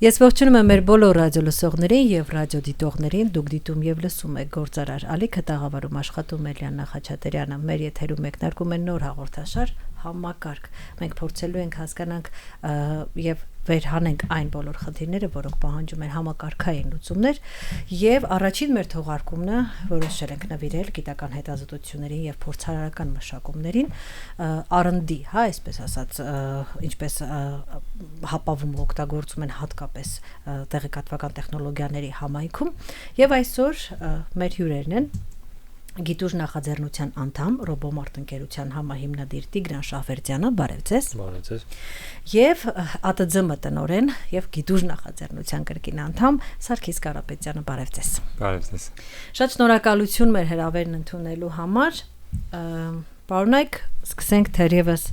Ես ողջունում եմ մեր բոլոր ռադիո լսողներին եւ ռադիո դիտողներին, դուք դիտում եւ լսում եք Գործարար Ալիքը տաղավարում աշխատում Էլիանա Խաչատրյանը, մեր եթերում մեկնարկում է նոր հաղորդաշար Համակարգ։ Մենք փորձելու ենք հասկանանք եւ վերհանենք այն բոլոր խնդիրները, որոնք պահանջում են համակարգային լուծումներ, եւ առաջին մեր թողարկումն որոշել ենք նվիրել գիտական հետազոտություններին եւ փորձարարական մշակումներին, R&D, հա, այսպես ասած, ինչպես հապավում օգտագործում են հատկապես տեղեկատվական տեխնոլոգիաների համայնքում, եւ այսօր մեր հյուրերն են Գիտուժ նախաձեռնության անդամ Ռոբոմարտ ընկերության համահիմնադիր Տիգրան Շահվերդյանը, բարև ձեզ։ Բարև ձեզ։ Եվ ԱՏԶՄ տնօրեն եւ Գիտուժ նախաձեռնության կրկին անդամ Սարգիս Կարապետյանը, բարև ձեզ։ Բարև ձեզ։ Շատ շնորհակալություն մեր հրավերն ընդունելու համար։ Պարոնայք, սկսենք թերևս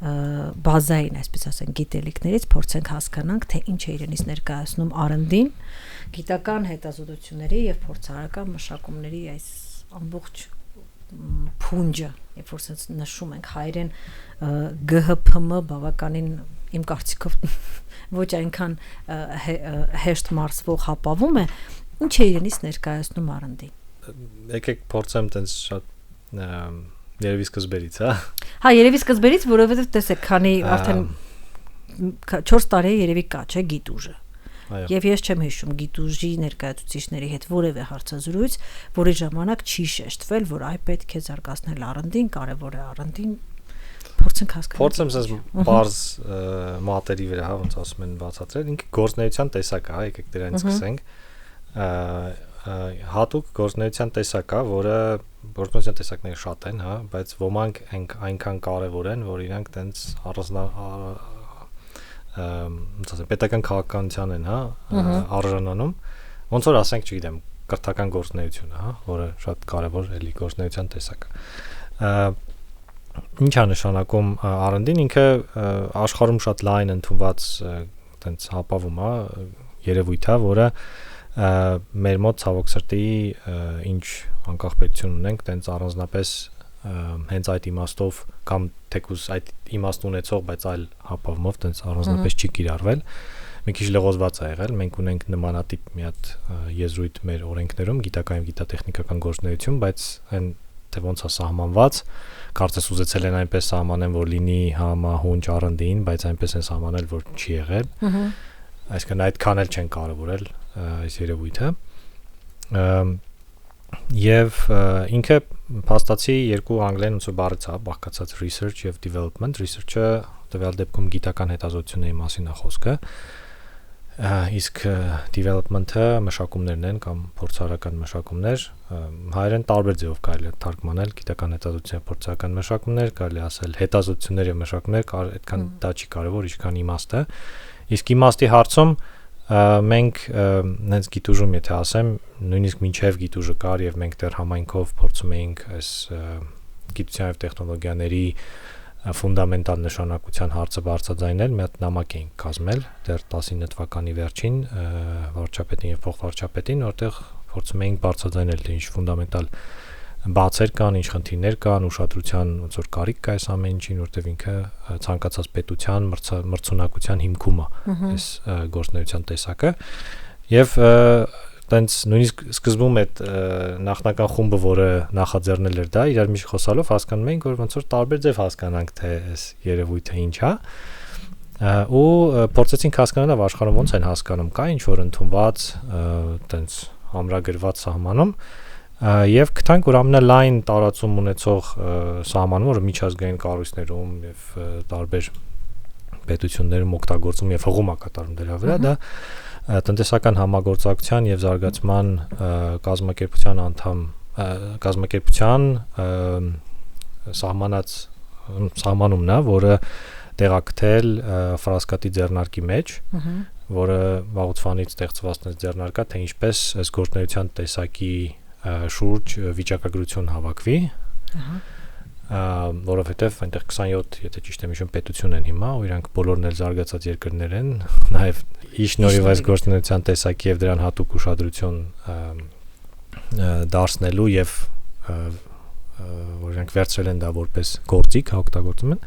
բազային, այսպես ասենք, գիտելիքներից փորձենք հասկանանք, թե ինչ է իրենից ներկայացնում R&D-ն, գիտական հետազոտությունների եւ փորձարարական մշակումների այս ամբողջ փունջը, երբ որ sense նշում ենք հայերեն ԳՀՓՄ բավականին իմ կարծիքով ոչ այնքան հեշտ մարսվող հապավում է, ինչ է իրենից ներկայացնում R&D։ Եկեք փորձեմ տենց շատ երևի սկզբերից, հա։ Հա, երևի սկզբերից, որովհետև տեսեք, քանի արդեն 4 տարի երևի կա, չէ, Գիտուժը։ Եվ ես չեմ հիշում Գիտուժի ներկայացուցիչների հետ որևէ հարցազրույց, որի ժամանակ չի շեշտվել, որ այ պետք է զարգացնել R&D-ն, կարևոր է R&D-ն, փորձենք հասկանալ։ Փորձեմ ասես բարձ մատերի վրա, հա, ոնց ասում են բացատրել, ինքը գործնեության տեսակ է, հա, եկեք դրանից սկսենք։ Հատուկ գործնեության տեսակ է, որը գործնեության տեսակները շատ են, հա, բայց ոմանք այնքան կարևոր են, որ իրանք տենց պետական քաղաքականության են, հա, արժանանում, ոնց որ ասենք, չգիտեմ, կրթական գործունեությունը, հա, որը շատ կարևոր էլի գործունեության տեսակ է։ Ինչ է նշանակում R&D-ն, ինքը աշխարհում շատ լայն ընդունված տենց հապավում է երևույթ է, որը մեր մոտ ցավոք սրտի ինչ անկախ պետություն ունենք, տենց առանձնապես հենց այդ իմաստով կամ թեկուզ այդ իմաստ ունեցող, բայց այլ հապավումով տենց առանձնապես չի կիրառվել։ Մի քիչ լղոզված է եղել, մենք ունենք նմանատիպ մի հատ եզրույթ մեր օրենքներում, գիտական եւ գիտատեխնիկական գործունեություն, բայց այն թե ոնց է սահմանված, կարծես ուզեցել են այնպես սահմանեն, որ լինի համահունչ R&D-ին, բայց այնպես են սահմանել, որ չի եղել։ Այսինքն այդքան էլ չեն կարևորել այս երևույթը։ Եվ ինքը փաստացի երկու անգլերեն ոնց որ բառից է բաղկացած research եւ development, research-ը տվյալ դեպքում գիտական հետազոտությունների մասին է խոսքը, իսկ development-ը մշակումներն են կամ փորձարարական մշակումներ, հայերեն տարբեր ձևով կարելի է թարգմանել գիտական հետազոտություն եւ փորձարարական մշակումներ, կարելի ասել հետազոտություններ եւ մշակումներ, այդքան դա չի կարևոր, ինչքան իմաստը։ Իսկ իմաստի հարցում մենք նենց Գիտուժում եթե ասեմ, նույնիսկ մինչև Գիտուժը կար եւ մենք դեռ համայնքով փորձում էինք այս գիտության եւ տեխնոլոգիաների ֆունդամենտալ նշանակության հարցը բարձրաձայնել, մի հատ նամակ էինք կազմել դեռ 19 թվականի վերջին վարչապետին եւ փոխվարչապետին, որտեղ փորձում էինք բարձրաձայնել թե ինչ ֆունդամենտալ բացեր կան, ինչ խնդիրներ կան, ուշադրության ոնց որ կարիք կա այս ամեն ինչին, որտեղ ինքը ցանկացած պետության մրցունակության հիմքում է այս գործնեության տեսակը եւ տենց նույնիսկ սկզբում այդ նախնական խումբը, որը նախաձեռնել էր դա, իրար միջի խոսալով հասկանում էինք, որ ոնց որ տարբեր ձև հասկանանք թե այս երևույթը ինչ է ու փորձեցինք հասկանալ աշխարհում ոնց են հասկանում, կա ինչ որ ընդունված տենց ամրագրված սահմանում եւ գտանք, որ ամենալայն տարածում ունեցող սահմանում, որը միջազգային կառույցներում եւ տարբեր պետություններում օգտագործում եւ հղում է կատարում դրա վրա, դա տնտեսական համագործակցության եւ զարգացման կազմակերպության անդամ կազմակերպության սահմանումն է, որը տեղակայել ֆրասկատի ձեռնարկի մեջ, որը վաղուց ստեղծված ձեռնարկա, թե ինչպես այս գործնեության տեսակի շուրջ վիճակագրություն հավաքվի, որովհետև այնտեղ 27, եթե ճիշտ եմ հիշում, պետություն են հիմա, ու իրանք բոլորն էլ զարգացած երկրներ են, նաև իշնորհիվ այս գործնեության տեսակի եւ դրան հատուկ ուշադրություն դարձնելու եւ որ իրանք վերցրել են դա որպես գործիք, օգտագործում են,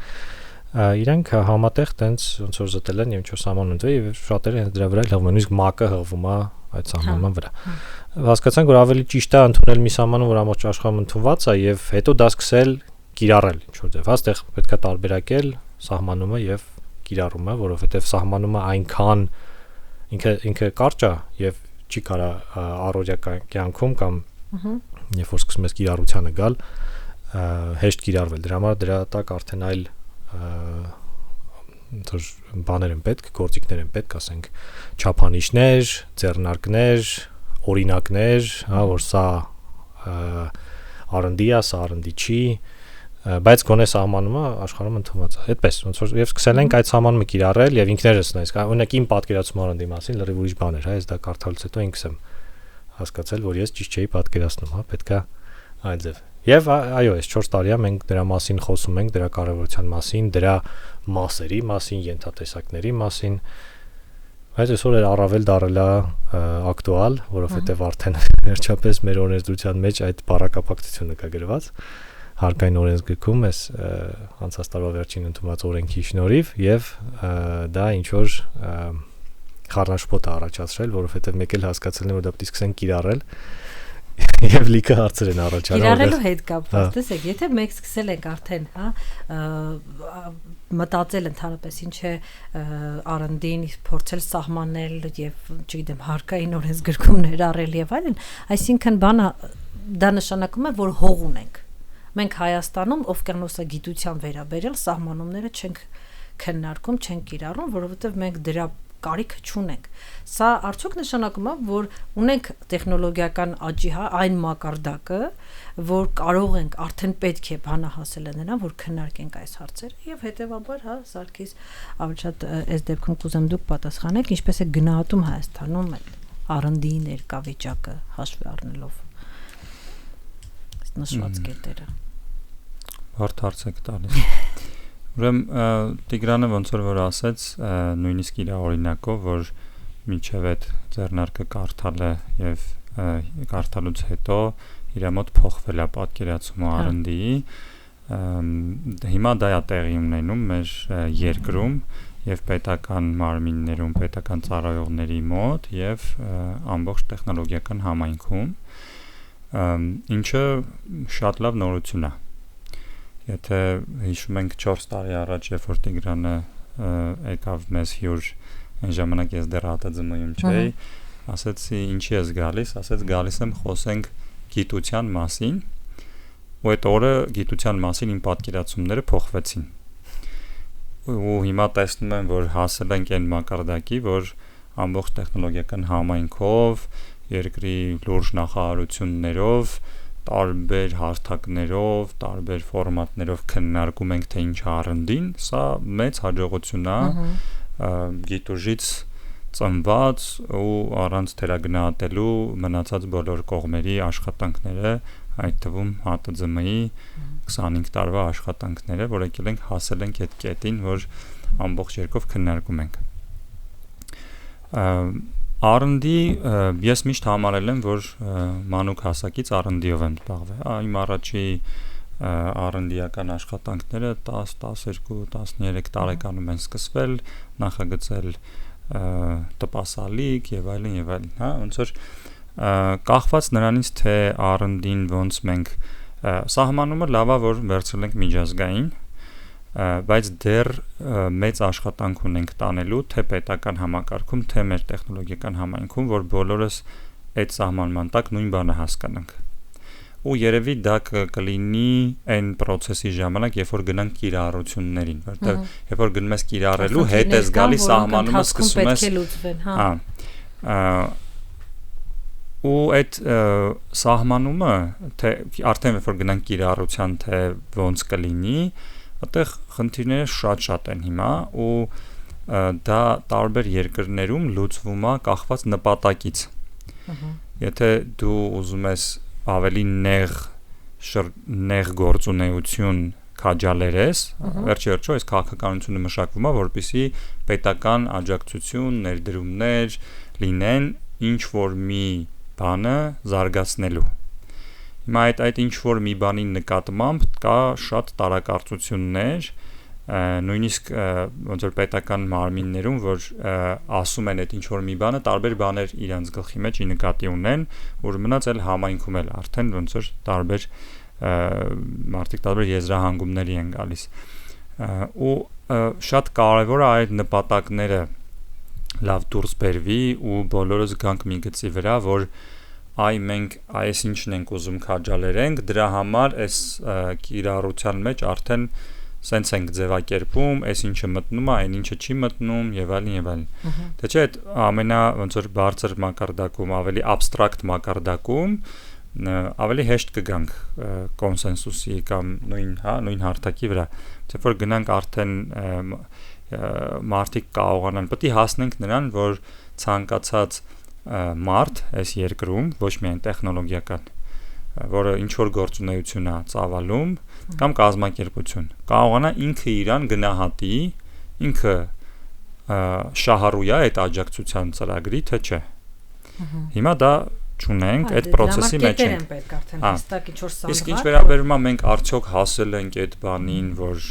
իրենք համատեղ տենց ոնց որ զտել են եւ ինչ որ սահմանունվել եւ շատերը հենց դրա վրա լղվում են, իսկ ՄԱԿ-ը հղվում է այդ սահմանման վրա։ Հասկացանք, որ ավելի ճիշտ է ընդունել մի սահմանում, որ ամբողջ աշխարհում ընդունված է եւ հետո դա սկսել կիրառել ինչ որ ձև։ Հաստեղ պետք է տարբերակել սահմանումը եւ կիրառումը, որովհետեւ սահմանումը այնքան ինքը կարճ է եւ չի կարա առօրյա կյանքում կամ երբ որ սկսում ես կիրառությանը գալ հեշտ կիրառվել։ Դրա համար դրա տակ արդեն այլ բաներ են պետք, գործիքներ են պետք, ասենք չափանիշներ, ձեռնարկներ, օրինակներ, հա, որ սա R&D է, սա R&D չի, բայց գոնե սահմանումը աշխարհում ընդունված է։ Այդպես, ոնց որ եւ սկսել ենք այդ սահմանումը կիրառել եւ ինքներս նայես, օրինակ իմ պատկերացումը R&D մասին լրիվ ուրիշ բան էր, հա, ես դա կարդալուց հետո ինքս եմ հասկացել, որ ես ճիշտ չէի պատկերացնում, հա, պետքա այդ ձև։ Եվ այո, այս 4 տարի է մենք դրա մասին խոսում ենք, դրա կարևորության մասին, դրա մասերի մասին, ենթատեսակների մասին, բայց այսօր առավել դարել է ակտուալ, որովհետև արդեն վերջապես մեր օրենսդրության մեջ այդ բառակապակցությունը կա գրված հարկային օրենսգրքում էս անցած տարվա վերջին ընդունված օրենքի շնորհիվ եւ դա ինչ որ խառնաշփոթ է առաջացրել, որովհետև մեկ էլ հասկացել են, որ դա պետք է սկսեն կիրառել եւ լիքը հարցեր են առաջանում։ Կիրառելու հետ կապված, տեսեք, եթե մենք սկսել ենք արդեն, հա, մտածել ընդհանրապես ինչ է R&D-ին փորձել սահմանել եւ, չգիտեմ, հարկային օրենսգրքում ներառել եւ այլն, այսինքն բանը դա նշանակում է, որ հող ունենք։ Մենք Հայաստանում օվկիանոսագիտության վերաբերյալ սահմանումները չենք քննարկում, չենք կիրառում, որովհետեւ մենք դրա կարիքը չունենք։ Սա արդյոք նշանակում է, որ ունենք տեխնոլոգիական աճի, հա, այն մակարդակը, որ կարող ենք, արդեն պետք է բանահասել նրան, որ քննարկենք այս հարցերը եւ հետեւաբար, հա, Սարգիս, ավելի շատ այս դեպքում կուզեմ դուք պատասխանեք, ինչպես է գնահատում Հայաստանում R&D-ի ներկայվիճակը հաշվի առնելով նշված կետերը։ Հարթ հարց եք տալիս։ Ուրեմն Տիգրանը ոնց որ ասեց, նույնիսկ իր օրինակով, որ մինչև այդ ձեռնարկը կարդալը եւ կարդալուց հետո իր մոտ փոխվել է պատկերացումը R&D-ի, հիմա դա է տեղի ունենում մեր երկրում եւ պետական մարմիններում, պետական ծառայողների մոտ եւ ամբողջ տեխնոլոգիական համայնքում, ինչը շատ լավ նորություն է։ Եթե հիշում ենք 4 տարի առաջ, երբ որ Տիգրանը եկավ մեզ հյուր, այն ժամանակ ես դեռ ԱՏԶՄ-ում չէի, ասեցի ինչի ես գալիս, ասեց գալիս եմ խոսենք գիտության մասին, ու այդ օրը գիտության մասին իմ պատկերացումները փոխվեցին։ Ու հիմա տեսնում եմ, որ հասել ենք այն մակարդակի, որ ամբողջ տեխնոլոգիական համայնքով, երկրի լուրջ նախարարություններով, տարբեր հարթակներով, տարբեր ֆորմատներով քննարկում ենք թե ինչ R&D-ն, սա մեծ հաջողություն է, գիտուժից ծնված ու առանց թերագնահատելու մնացած բոլոր կողմերի աշխատանքները, այդ թվում ԱՏԶՄ-ի 25 տարվա աշխատանքները, որ եկել ենք հասել ենք այդ կետին, որ ամբողջ երկրով քննարկում ենք։ R&D ես միշտ համարել եմ, որ մանուկ հասակից R&D-ով եմ զբաղվել։ Իմ առաջի R&D-ական աշխատանքները 10, 12, 13 տարեկանում են սկսվել, նախագծել տպասալիք եւ այլն, հա, ոնց որ կախված նրանից թե R&D-ին ոնց մենք սահմանումը լավ է, որ վերցրել ենք միջազգային, բայց դեռ մեծ աշխատանք ունենք տանելու թե պետական համակարգում, թե մեր տեխնոլոգիական համայնքում, որ բոլորս այդ սահմանման տակ նույն բանը հասկանանք։ Ու երևի դա կլինի այն process-ի ժամանակ, երբ որ գնանք կիրառություններին, որտեղ երբ որ գնում ես կիրառելու, հետ ես գալի սահմանումը սկսում ես, հա, ու այդ սահմանումը, թե արդեն երբ որ գնանք կիրառության, թե ոնց կլինի, այդտեղ խնդիրները շատ են հիմա ու դա տարբեր երկրներում լուծվում է կախված նպատակից։ Եթե դու ուզում ես ավելի նեղ գործունեություն քաջալերես, վերջերիչո այս քաղաքականությունը մշակվում է, որպեսզի պետական աջակցություն, ներդրումներ լինեն ինչ որ մի բանը զարգացնելու։ Հիմա այդ ինչ որ մի բանի նկատմամբ կա շատ տարակարծություններ, նույնիսկ ոնց որ պետական մարմիններում որ ասում են այդ ինչ որ մի բանը տարբեր բաներ իրանց գլխի մեջ նկատի ունեն որ մնաց էլ համայնքում էլ արդեն ոնց որ տարբեր մարդիկ տարբեր եզրահանգումների են գալիս ու շատ կարևոր է այդ նպատակները լավ դուրս բերվի ու բոլորս գանք մի գծի վրա որ այ մենք այս ինչն ենք ուզում քաջալերենք դրա համար այս կիրառության մեջ արդեն սենց ենք ձևակերպում, այս ինչը մտնում է, այն ինչը չի մտնում եւ այլն։ Դե չէ, այդ ամենա ոնց որ բարձր մակարդակում, ավելի abstract մակարդակում ավելի հեշտ կգանք կոնսենսուսի կամ նույն հարթակի վրա։ Երբ որ գնանք արդեն մարդիկ կարողանան, պետք է հասնենք նրան, որ ցանկացած մարդ այս երկրում ոչ միայն տեխնոլոգիական որը ինչ որ գործունեություն է ծավալում կամ կազմակերպություն կարողանա ինքը իրան գնահատի ինքը շահառույա այդ աջակցության ծրագրի թե չէ հիմա դա չունենք այդ process-ի մեջ ենք իսկ ինչ վերաբերում է մենք արդյոք հասել ենք այդ բանին որ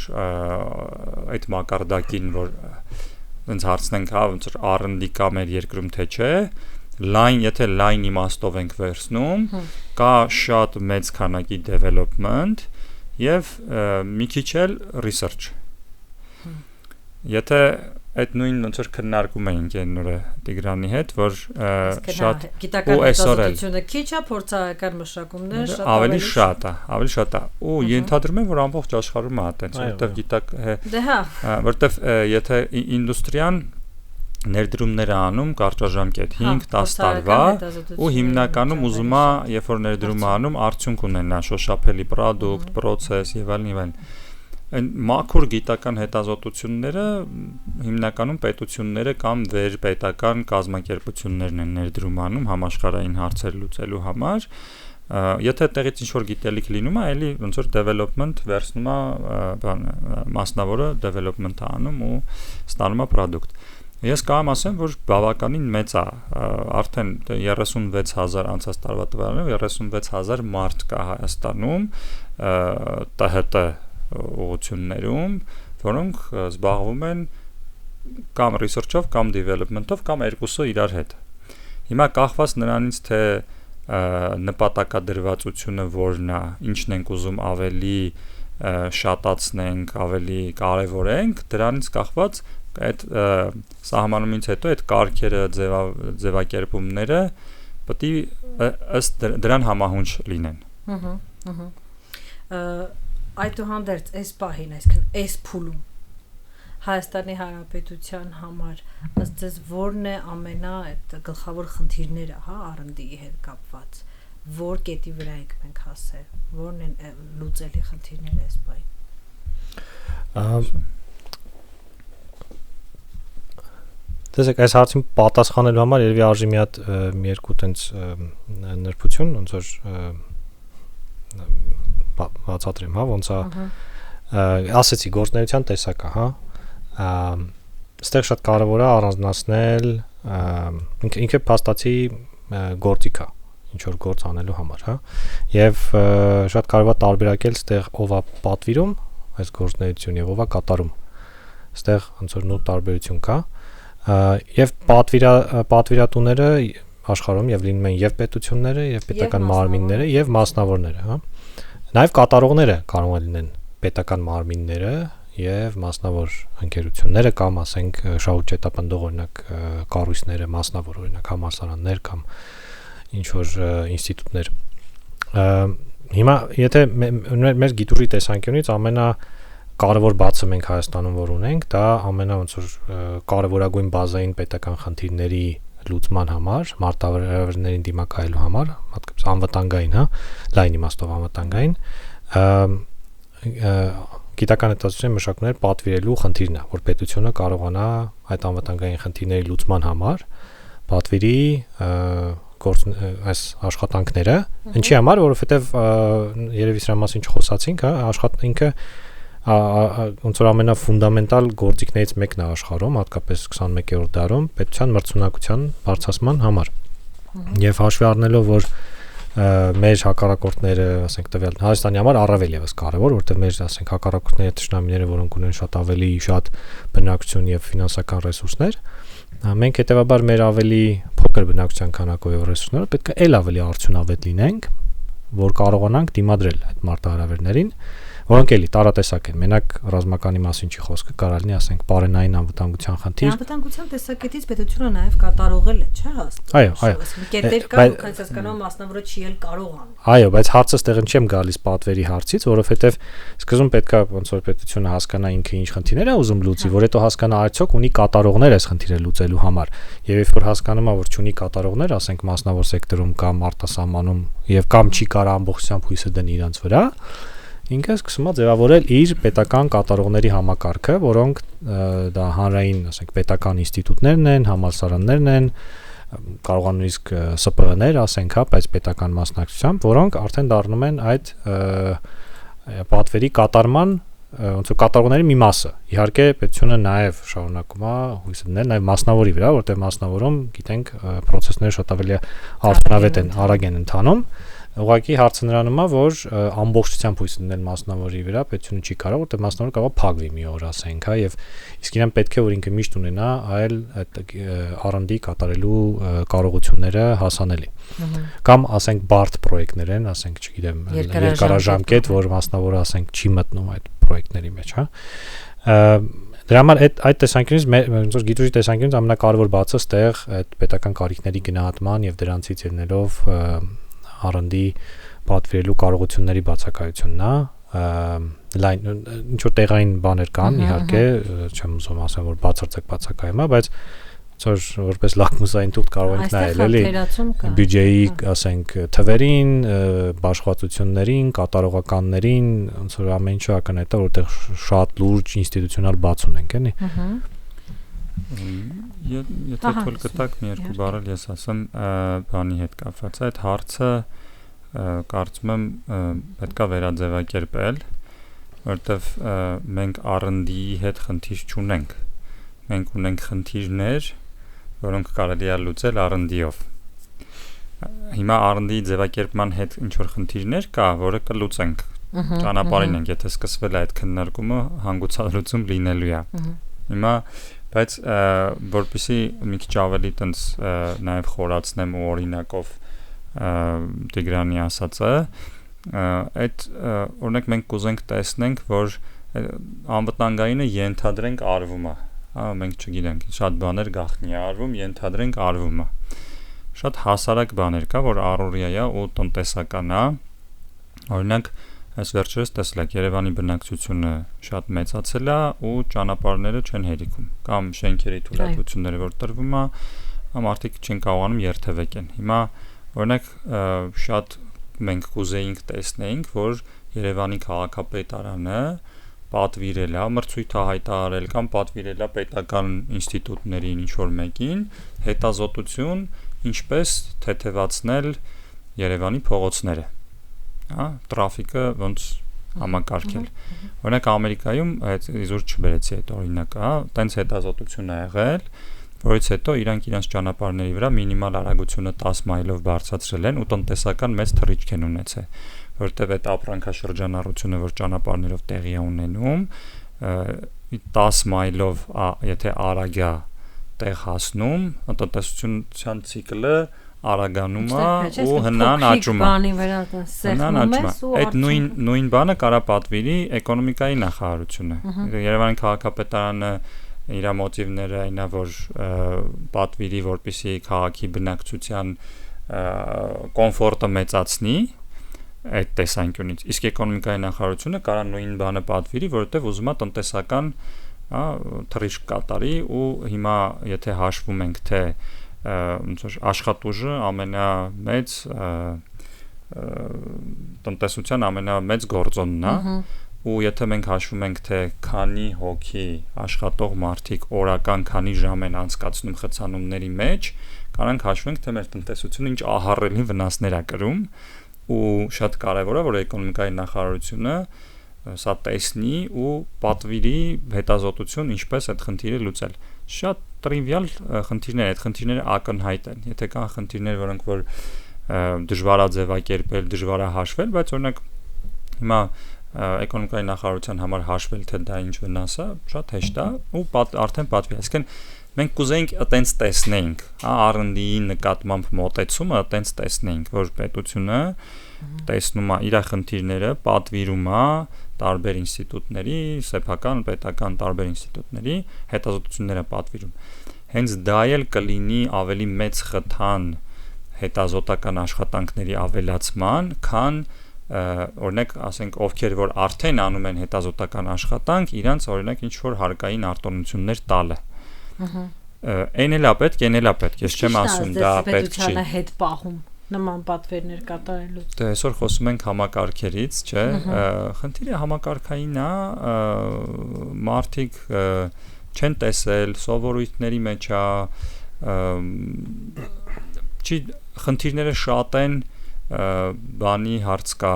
այդ մակարդակին որ ոնց հարցնենք ոնց որ R&D կա մեր երկրում թե չէ եթե լայն իմաստով ենք վերցնում կա շատ մեծ քանակի development եւ մի քիչ էլ research եթե այդ նույն ոնց որ քննարկում էինք այն օրը Տիգրանի հետ որ շատ գիտական հետազոտությունը քիչ է փորձարարական մշակումները շատ ավելի շատ է ու ենթադրում եմ որ ամբողջ աշխարհում է այդպես որտեղ գիտակ որտեղ եթե ինդուստրիան ներդրումներ անում կարճաժամկետ 5-10 տարվա ու հիմնականում ուզում է երբ որ ներդրում անում արդյունք ունենա շոշափելի product, process եւ այլն այն մաքուր գիտական հետազոտությունները հիմնականում պետությունները կամ վերպետական կազմակերպություններն են ներդրում անում համաշխարհային հարցեր լուծելու համար եթե տեղից ինչ որ գիտելիք լինում է էլի ոնց որ development վերցնում է մասնավորը development անում ու ստանում է product Ես կամ ասեմ, որ բավականին մեծ է, արդեն 36,000 անցած տարվա տվյալներով 36,000 մարդ կա Հայաստանում ՏՀՏ ուղղություններում, որոնք զբաղվում են կամ research-ով, կամ development-ով, կամ երկուսը իրար հետ։ Հիմա կախված նրանից, թե նպատակադրվածությունը որն է, ինչն ենք ուզում ավելի շատացնենք, ավելի կարևորենք, դրանից կախված այդ սահմանումից հետո այդ կարգերը ձևակերպումները պետք է ըստ դրան համահունչ լինեն։ Այդուհանդերձ այս պահին, այսինքն այս փուլում Հայաստանի Հանրապետության համար ըստ ձեզ որն է ամենա այդ գլխավոր խնդիրները, R&D-ի հետ կապված, որ կետի վրա ենք մենք հասել, որն են լուծելի խնդիրները այս պահին։ Տեսեք, այս հարցին պատասխանելու համար երևի արժի մի հատ մի երկու տենց նրբություն, ոնց որ բացատրեմ, ոնց է ասեցի գործնեության տեսակը, այստեղ շատ կարևոր է առանձնացնել ինքը փաստացի գործիք է, ինչ որ գործ անելու համար, եւ շատ կարևոր է տարբերակել այստեղ ով է պատվիրում այս գործնեություն եւ ով է կատարում։ Այստեղ ոնց որ նույն տարբերություն կա եւ պատվիրատուները աշխարհում եւ լինում են եւ պետությունները եւ պետական մարմինները եւ մասնավորները, Նաև կատարողները կարող են լինեն պետական մարմինները եւ մասնավոր ընկերությունները կամ ասենք շահուճետապնդող օրինակ կառույցները, մասնավոր օրինակ համալսարաններ կամ ինչ որ ինստիտուտներ։ Հիմա եթե մեր գիտուրի տեսանկյունից ամենակարևոր բացը մենք Հայաստանում որ ունենք, դա ամենա ոնց որ կարևորագույն բազային պետական խնդիրների լուծման համար, մարտավարերներին դիմակայելու համար, հատկապես անվտանգային, լայն իմաստով անվտանգային, գիտական հետազոտության մշակումներ պատվիրելու խնդիրն է, որ պետությունը կարողանա այդ անվտանգային խնդիրների լուծման համար պատվիրի այս աշխատանքները, ինչի համար, որովհետև երևի սրա մասին չխոսացինք, աշխատանքը ոնց որ ամենաֆունդամենտալ գործիքներից մեկն է աշխարհում, հատկապես 21-րդ դարում պետության մրցունակության բարձրացման համար։ Եվ հաշվի առնելով, որ մեր հակառակորդները, ասենք տվյալ Հայաստանի համար առավել եւս կարեւոր, որովհետեւ մեր, ասենք, հակառակորդները թշնամիները, որոնք ունեն շատ ավելի շատ բնակչություն եւ ֆինանսական ռեսուրսներ, մենք հետեւաբար մեր ավելի փոքր բնակչության քանակով եւ ռեսուրսներով պետք է ել ավելի արդյունավետ լինենք, որ կարողանանք դիմադրել այդ մարտահրավերներին, որոնք էլի տարատեսակ են։ Մենակ ռազմականի մասին չի խոսքը, կարող լինի, ասենք, պարենային անվտանգության խնդիր։ Անվտանգության տեսակետից պետությունը նաև կատարողել է, չէ՞ հաստատ։ Այո։ Կետեր կա, քանց հասկանամ մասնավորը չի էլ կարողանում։ Այո, բայց հարցը ստեղն չեմ գալիս պատվերի հարցից, որովհետև սկզբում պետքա ոնց որ պետությունը հասկանա ինքը ինչ խնդիրներ է ուզում լուծի, որ հետո հասկանա արդյոք ունի կատարողներ այս խնդիրը լուծելու համար։ Եվ երբ որ հասկանում է, որ չունի կատարողներ, ասենք մասնավոր սեկտորում կամ արտասահմանում եւ կամ չի կարող ամբողջությամբ հույսը դնի իրancs վրա, ինքը սկսում է ձևավորել իր պետական կատարողների համակարգը, որոնք դա հանրային, ասենք, պետական ինստիտուտներն են, համալսարաններն են, կարողան նույնիսկ ՍՊԸ-ներ, ասենք, հա, բայց պետական մասնակցությամբ, որոնք արդեն դառնում են այդ պատվերի կատարման ոնց որ կատարողների մի մասը։ Իհարկե պետությունը նաև շարունակում է հույս դնել նաև մասնավորի վրա, որտեղ մասնավորում գիտենք process-ները շատ ավելի արդյունավետ են, արագ են ընթանում։ Ուղղակի հարցը նրանում է, որ ամբողջությամբ հույս դնել մասնավորի վրա պետությունը չի կարող, որտեղ մասնավորը կարող է փակվի մի օր, ասենք, հա, եւ իսկ իրեն պետք է որ ինքը միշտ ունենա այլ այդ R&D կատարելու կարողությունները հասանելի։ Կամ ասենք բարդ պրոյեկտներ են, ասենք, չգիտեմ, երկարաժամկետ, որ մասնավորը ասենք չի մտնում այդ պրոյեկտների մեջ, հա։ Դրա համար այդ տեսանկյունից ոնց որ գիտուժի տեսանկյունից ամենակարևոր բացը ստեղ այդ պետական կարիքների գնահատման եւ դրանցից ելնելով R&D պատվիրելու կարողությունների բացակայությունն է, լայն ինչ որ տեղային բաներ կան, իհարկե, չեմ ուզում ասեմ, որ բացարձակ բացակայում է, բայց որպես լակմուսային թուղթ կարող ենք նայել, էլի, բյուջեի, ասենք, թվերին, բաշխվածություններին, կատարողականներին, ոնց որ ամեն ինչը ակնհայտ է, որտեղ շատ լուրջ ինստիտուցիոնալ բաց ունենք, էլի։ Եթե թույլ կտաք մի երկու բառ ես ասեմ բանի հետ կապված, այդ հարցը կարծում եմ պետքա վերաձևակերպել, որովհետև մենք R&D-ի հետ խնդիր չունենք։ Մենք ունենք խնդիրներ, որոնք կարելի է լուծել R&D-ով։ Հիմա R&D-ի ձևակերպման հետ ինչ որ խնդիրներ կա, որը կլուծենք։ Ճանապարհին ենք, եթե սկսվել է այդ քննարկումը, հանգուցալուծում լինելու է։ Հիմա բայց որպեսզի մի քիչ ավելի տենց նաև խորացնեմ ու օրինակով Տիգրանի ասածը, այդ օրինակ մենք կուզենք տեսնենք, որ անվտանգայինը ենթադրենք արվում է, հա, մենք չգիտենք, շատ բաներ գաղտնի է արվում, ենթադրենք արվում է։ Շատ հասարակ բաներ կա, որ առօրյա է ու տնտեսական է։ Օրինակ այս վերջերս տեսել եք Երևանի բնակչությունը շատ մեծացել է ու ճանապարհները չեն հերիքում կամ շենքերի թույլատվությունները որ տրվում է մարդիկ չեն կարողանում երթևեկեն։ Հիմա օրինակ շատ մենք կուզեինք տեսնեինք, որ Երևանի քաղաքապետարանը պատվիրել է, մրցույթ հայտարարել կամ պատվիրել է պետական ինստիտուտներին ինչ որ մեկին հետազոտություն ինչպես թեթևացնել Երևանի փողոցները։ Հա, տրաֆիկը ոնց համակարգել։ Օրինակ Ամերիկայում այդ իզուր չբերեցի այդ օրինակը, հա, տենց հետազոտություն է եղել, որից հետո իրանք իրենց ճանապարհների վրա մինիմալ արագությունը 10 մայլով բարձրացրել են ու տնտեսական մեծ թռիչք են ունեցել, որտեղ այդ ապրանքաշրջանառությունը, որ ճանապարհներով տեղի է ունենում, 10 մայլով, եթե արագ է տեղ հասնում, տնտեսության ցիկլը արագանում է ու հնան աճում է։ Այդ նույն բանը կարա պատվիրի էկոնոմիկայի նախարարությունը։ Երևանի քաղաքապետարանը իր մոտիվները այնա որ պատվիրի, որպեսզի քաղաքի բնակչության կոմֆորտը մեծացնի այդ տեսանկյունից։ Իսկ էկոնոմիկայի նախարարությունը կարա նույն բանը պատվիրի, որովհետև ուզում է տնտեսական թռիչք կատարի ու հիմա եթե հաշվում ենք թե ոնց որ աշխատուժը ամենամեծ տնտեսության ամենամեծ գործոնն է ու եթե մենք հաշվում ենք թե քանի հոգի աշխատող մարդիկ օրական քանի ժամ են անցկացնում խցանումների մեջ, կարանք հաշվենք թե մեր տնտեսությունը ինչ ահառելի վնասներ է կրում ու շատ կարևոր է որ էկոնոմիկայի նախարարությունը սա տեսնի ու պատվիրի հետազոտություն ինչպես այդ խնդիրը լուծել։ Շատ տրիվիալ խնդիրներ, այդ խնդիրները ակնհայտ են։ Եթե կան խնդիրներ, որոնք որ դժվարաձևակերպել, դժվարահաշվել, բայց օրինակ հիմա էկոնոմիկայի նախարարության համար հաշվել թե դա ինչ վնաս է, շատ հեշտ է ու արդեն պատվի, այսինքն մենք կուզեինք այտենց տեսնեինք, R&D-ի նկատմամբ մոտեցումը այտենց տեսնեինք, որ պետությունը տեսնում է իր խնդիրները, պատվիրում է տարբեր ինստիտուտների, սեփական, պետական տարբեր ինստիտուտների հետազոտությունները պատվիրում։ Հենց դա էլ կլինի ավելի մեծ խթան հետազոտական աշխատանքների ավելացման, քան օրինակ, ասենք, ովքեր որ արդեն անում են հետազոտական աշխատանք, իրանց օրինակ ինչ որ հարկային արտոնություններ տալը։ Այն էլ է պետք, այն էլ է պետք։ Ես չեմ ասում դա պետք չի։ Պետությանը հետ պահում նման պատվերներ կատարելուց։ Դե այսօր խոսում ենք համակարգերից, չէ՞։ Խնդիրը համակարգային է, մարդիկ չեն տեսել, սովորույթների մեջ է, չի խնդիրները շատ են, բանի հարց կա,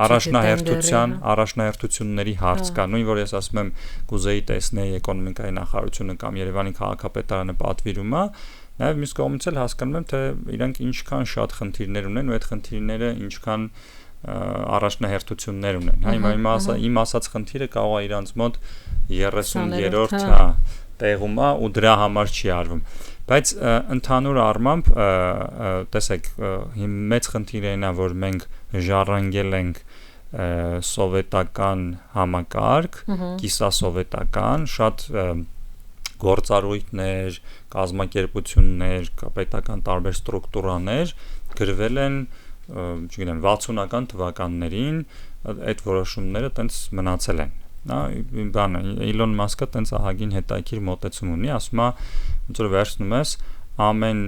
առաջնահերթությունների հարց կա, նույն որ ես ասում եմ կուզեի տեսնել էկոնոմիկայի նախարարությունը կամ Երևանի քաղաքապետարանը պատվիրում է, նաև մյուս կողմից էլ հասկանում եմ թե իրանք ինչքան շատ խնդիրներ ունեն ու այդ խնդիրները ինչքան առաջնահերթություններ ունեն, հա իմ ասած խնդիրը կարող է իրանց մոտ 30-րդ տեղում է ու դրա համար չի արվում, բայց ընդհանուր առմամբ տեսեք մեծ խնդիրը այն է որ մենք ժառանգել ենք սովետական համակարգ, կիսասովետական, շատ գործառույթներ, կազմակերպություններ, պետական տարբեր ստրուկտուրաներ գրվել են, չգիտեմ, 60-ական թվականներին այդ որոշումները տենց մնացել են։ Բանը Իլոն Մասկը տենց ահագին հետաքրքիր մոտեցում ունի, ասում է, ոնց որ վերցնում ես ամեն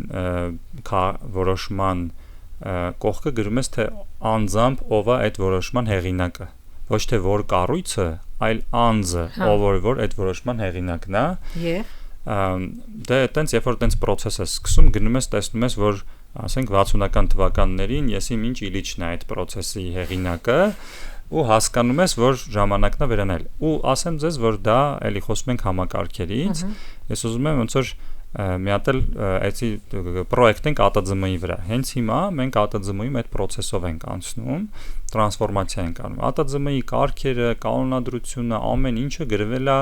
որոշման կողքը գրում ես թե անձամբ ով է այդ որոշման հեղինակը, ոչ թե որ կառույցը, այլ անձը, ով որ այդ որոշման հեղինակն է։ Դե տենց երբ որ տենց process-ը սկսում, գնում ես տեսնում ես որ ասենք 60-ական թվականներին եսիմ ինչ Իլիչն է այդ process-ի հեղինակը ու հասկանում ես որ ժամանակն է վերանել ու ասեմ ձեզ որ դա էլի խոսում ենք համակարգերից ես ուզում եմ ոնց որ մի հատ էլ այցի պրոյեկտ ենք ԱՏԶՄ-ի վրա հենց հիմա մենք ԱՏԶՄ-ում այդ process-ով ենք անցնում տրանսֆորմացիա ենք անում ԱՏԶՄ-ի կարգերը կանոնադրությունը ամեն ինչը գրվել է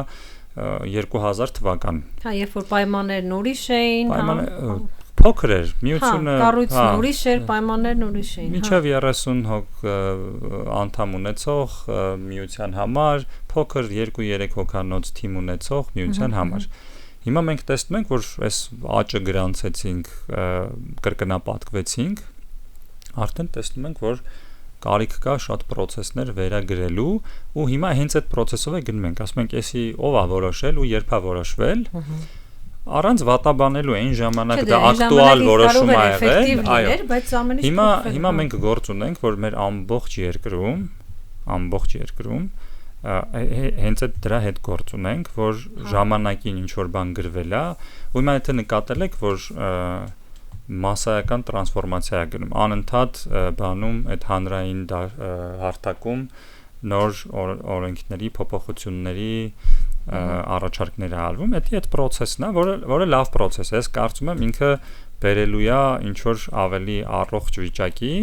2000 թվականին հա երբ որ պայմաններն ուրիշ էին փոքր էր միությունը կառույցն ուրիշ էր պայմաններն ուրիշ էին մինչև 30 հոգ անդամ ունեցող միության համար փոքր 2-3 հոգանոց թիմ ունեցող միության համար հիմա մենք տեսնում ենք որ այս աճը գրանցեցինք կրկնապատկվեցինք արդեն տեսնում ենք որ կարիք կա շատ process-ներ վերագրելու ու հիմա հենց այդ process-ով է գնում ենք ասում ենք էսի ով է որոշել ու երբ է որոշվել առանց վատաբանելու այն ժամանակ դա ակտուալ որոշում է եղել, այո, բայց հիմա մենք գործ ունենք, որ մեր ամբողջ երկրում հենց այդ դրա հետ գործ ունենք, որ ժամանակին ինչ որ բան գրվել է, ու հիմա եթե նկատել եք, որ մասսայական տրանսֆորմացիա է գնում, անընդհատ բանում այդ հանրային հարթակում նոր օրենքների փոփոխությունների առաջարկներ արվում, դա այդ process-ն է, որը լավ process է, ես կարծում եմ ինքը բերելու է ինչ որ ավելի առողջ վիճակի,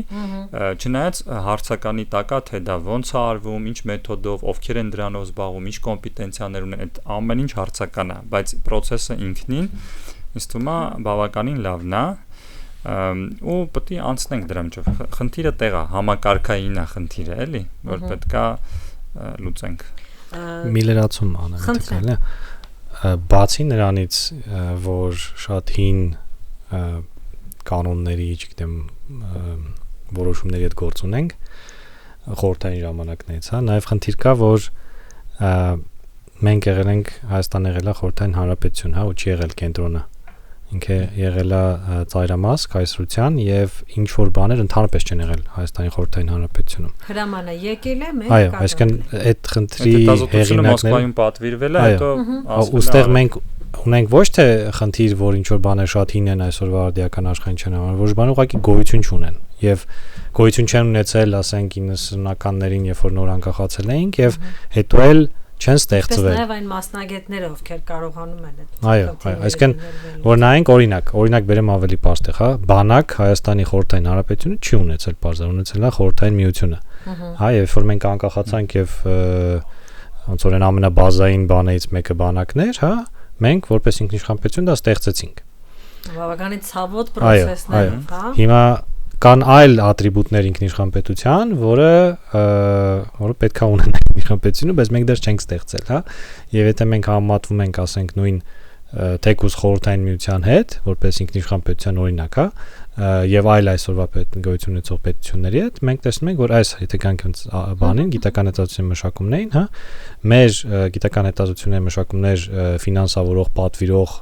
չնայած հարցականի տակ է թե դա ոնց է արվում, ինչ մեթոդով, ովքեր են դրանով զբաղվում, ինչ կոմպետենցիաներ ունեն, այդ ամեն ինչ հարցական է, բայց process-ը ինքնին ինձ թվում է բավականին լավն է, ու պետք է անցնենք դրա միջով։ Խնդիրը տեղ է, համակարգային է խնդիրը, էլի, որ պետք է լուծենք։ Մի լրացում անեմ, բացի նրանից, որ շատ հին կանոնների, չգիտեմ, որոշումների հետ գործ ունենք, խորհրդային ժամանակներից, հա, նաև խնդիր կա, որ մենք եղել ենք Հայաստան եղել է խորհրդային հանրապետություն, հա, ու չի եղել կենտրոնը։ Ինքը եղել է ծայրամաս կայսրության եւ ինչ որ բաներ ընդհանրապես չեն եղել Հայաստանի խորհրդային հանրապետությունում։ Հրամանը եկել է մենք այո, այսինքն այդ խնդրի հեղինակները Մոսկվայում պատվիրվել է, հետո ուստեղ մենք ունենք ոչ թե խնդիր, որ ինչ որ բաներ շատ հին են այսօրվա արդիական աշխարհին չեն համար, որ բանը ուղղակի գոյություն չունեն եւ գոյություն չեն ունեցել, ասենք 90-ականներին, երբ որ նոր անկախացել էինք եւ հետո էլ չեն ստեղծվել։ Նաև այն մասնագետները, ովքեր կարողանում են այդ։ Այո, այսինքն որ նայենք օրինակ բերեմ ավելի պարզ, հա, բանակ Հայաստանի խորհրդային հանրապետությունը չի ունեցել բարձր, ունեցել է խորհրդային միությունը։ Հա, երբ որ մենք անկախացանք եւ ոնց որ այն ամենաբազային բաներից մեկը բանակներ, հա, մենք որպես ինքնիշխան պետություն դա ստեղծեցինք։ Բավականին ցավոտ process-ներ, հա։ Հիմա կան այլ ատրիբուտներ ինքնիշխան պետության, որը պետքա ունենա ինքնիշխան պետությունը, բայց մենք դեռ չենք ստեղծել, հա։ Եվ եթե մենք համեմատվում ենք, ասենք, նույն թեկուզ խորհրդային միության հետ, որպես ինքնիշխան պետության օրինակ, հա, եւ այլ այսօրվա գոյություն ունեցող պետությունների հետ, մենք տեսնում ենք, որ այս եթե գանք բանին գիտական հետազոտությունների մշակումներին, հա, մեր գիտական հետազոտությունների մշակումներ ֆինանսավորող, պատվիրող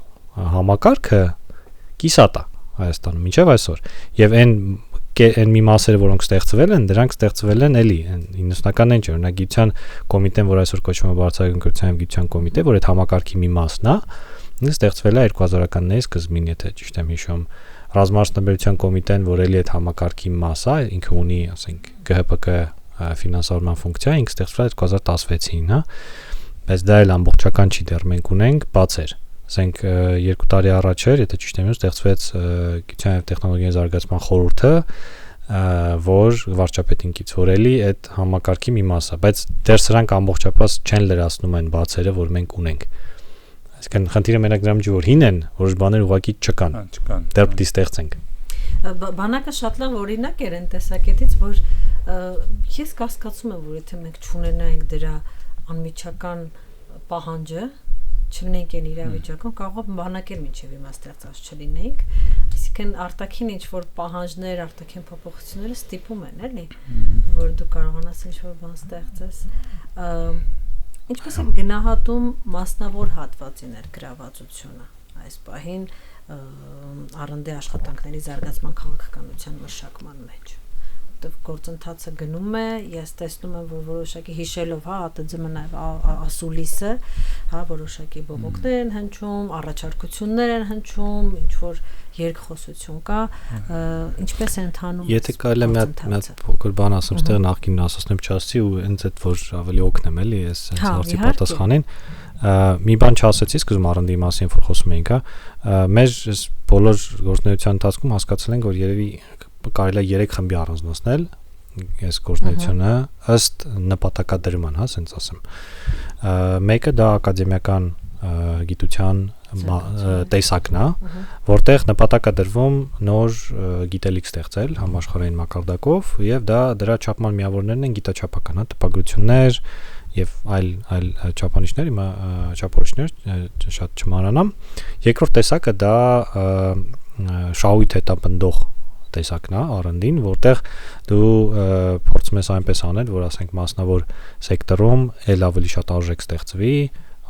համակարգը կիսատ է Հայաստանում մինչև այսօր։ Եվ այն մի մասերը, որոնք ստեղծվել են, դրանք ստեղծվել են էլի 90-ականներին, օրինակ գիտության կոմիտեն, որ այսօր կոչվում է Բարձրագույն կրթության եւ գիտության կոմիտե, որ այդ համակարգի մի մասն է, ստեղծվել է 2000-ականների սկզբին, եթե ճիշտ եմ հիշում, ռազմաճնաբերության կոմիտեն, որ էլի այդ համակարգի մաս է, ինքը ունի, ասենք, ԳՀՊԿ ֆինանսավորման ֆունկցիա, ինքը ստեղծվել է 2016-ին, հա։ Բայց դա էլ ամբողջական չի, դեռ մենք ունենք բացեր։ Ասենք 2 տարի առաջ էր, եթե ճիշտ եմ, ստեղծվեց գիտության եւ տեխնոլոգիայի զարգացման խորհուրդը, որ վարչապետին կիցորելի այդ համակարգի մի մաս է, բայց դեռ սրանք ամբողջապես չեն լրացնում այն բացերը, որ մենք ունենք։ Այսինքն խնդիրը մենակ դրա մեջ որ հին են, որոշ բաներ ուղղակի չկան։ Դեռ պիտի ստեղծենք։ Բանակը շատ լավ օրինակ էր այն տեսակետից, որ ես կասկածում եմ, որ եթե մենք չունենայինք դրա անմիջական պահանջը, չլինենք այն իրավիճակում, կարող է բանակեր մինչև հիմա ստեղծած չլինենք, այսինքն արտաքին ինչ-որ պահանջներ, արտաքին փոփոխությունները ստիպում են, էլի, որ դու կարողանաս ինչ-որ բան ստեղծես։ Ինչպես է գնահատում մասնավոր հատվածի ներգրավվածությունը այս պահին R&D աշխատանքների զարգացման քաղաքականության մշակման մեջ։ Գործընթացը գնում է, ես տեսնում եմ, որ որոշակի հիշելով, հա, ԱՏԾՄ նաև ասուլիսը, հա, որոշակի բողոքներ են հնչում, առաջարկություններ են հնչում, ինչ որ երկխոսություն կա, ինչպես է ընթանում։ Եթե կարելի է մի հատ փոքր բան ասեմ, ստեղ նախկինն ասացնեմ չասի ու ինձ այդ որ ավելի օգնեմ էլի, ես հենց հարցի պատասխանին։ Մի բան չասեցի սկզբում R&D-ի մասին, որ խոսում էինք, հա, մեր բոլոր գործունեության ընթացքում հասկացել ենք, որ երևի կարելի է 3 խմբի առանձնացնել այս գործունեությունը ըստ նպատակադրման, հա, ասենց ասեմ։ Մեկը դա ակադեմիական գիտության տեսակն է, որտեղ նպատակադրվում նոր գիտելիք ստեղծել համաշխարհային մակարդակով եւ դա դրա չափման միավորներն են գիտաչափական, հա, տպագրություններ եւ այլ չափանիշներ, հիմա չափորոշիչներ շատ չմանանամ։ Երկրորդ տեսակը դա շահույթ հետապնդող տեսակն է R&D-ին, որտեղ դու փորձում ես այնպես անել, որ ասենք մասնավոր սեկտորում էլ ավելի շատ արժեք ստեղծվի,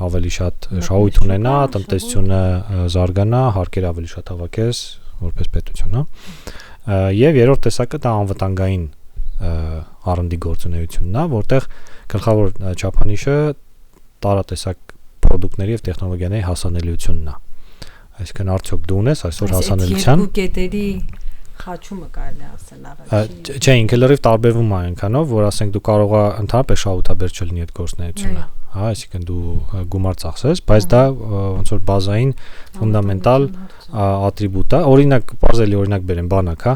ավելի շատ շահույթ ունենա, տնտեսությունը զարգանա, հարկեր ավելի շատ հավաքես որպես պետություն, հա։ Եվ երրորդ տեսակը դա անվտանգային R&D գործունեությունն է, որտեղ գլխավոր չափանիշը տարատեսակ պրոդուկտների եւ տեխնոլոգիաների հասանելիությունն է։ Այսինքն արդյոք դու ունես այսօր հասանելիության երկու կետերի խաչումը կարելի ասել առաջին։ Չէ, ինքը լրիվ տարբերվում է այնքանով, որ ասենք դու կարող ես ընդհանրապես շահութաբեր չլինի այդ գործունեությունը, հա, այսինքն դու գումար ծախսես, բայց դա ոնց որ բազային ֆունդամենտալ ատրիբուտ է։ Օրինակ, բարձելի օրինակ բերեմ բանակ, հա,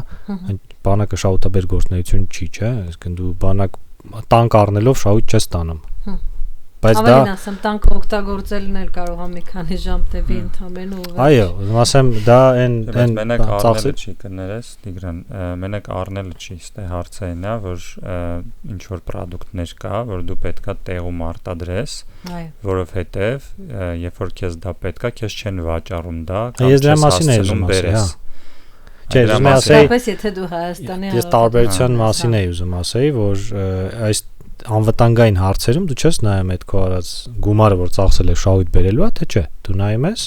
բանակը շահութաբեր գործունեություն չի, չէ, այսինքն դու բանակ տանկ առնելով շահույթ չես ստանում։ Բայց դա ավելին ասեմ, տանկը օգտագործելն էլ կարող է մի քանի ժամ տևի ընդամենը ու այո, ասեմ դա այն մենակ առնելը չի կներես Տիգրան, մենակ առնելը չի, ստե հարցը այն է, որ ինչ որ պրոդուկտներ կա, որ դու պետքա տեղում արտադրես, որովհետև երբ որ քեզ դա պետքա, քեզ չեն վաճառում դա, կամ չես հասցնում բերես։ Չէ, ես ասեի, եթե դու Հայաստանի ես տարբերության մասին էի ուզում ասեի, որ այս անվտանգային հարցերում դու չես նայում այդ քո արած գումարը, որ ծախսել ես շահույթ բերելու է, թե չէ, դու նայում ես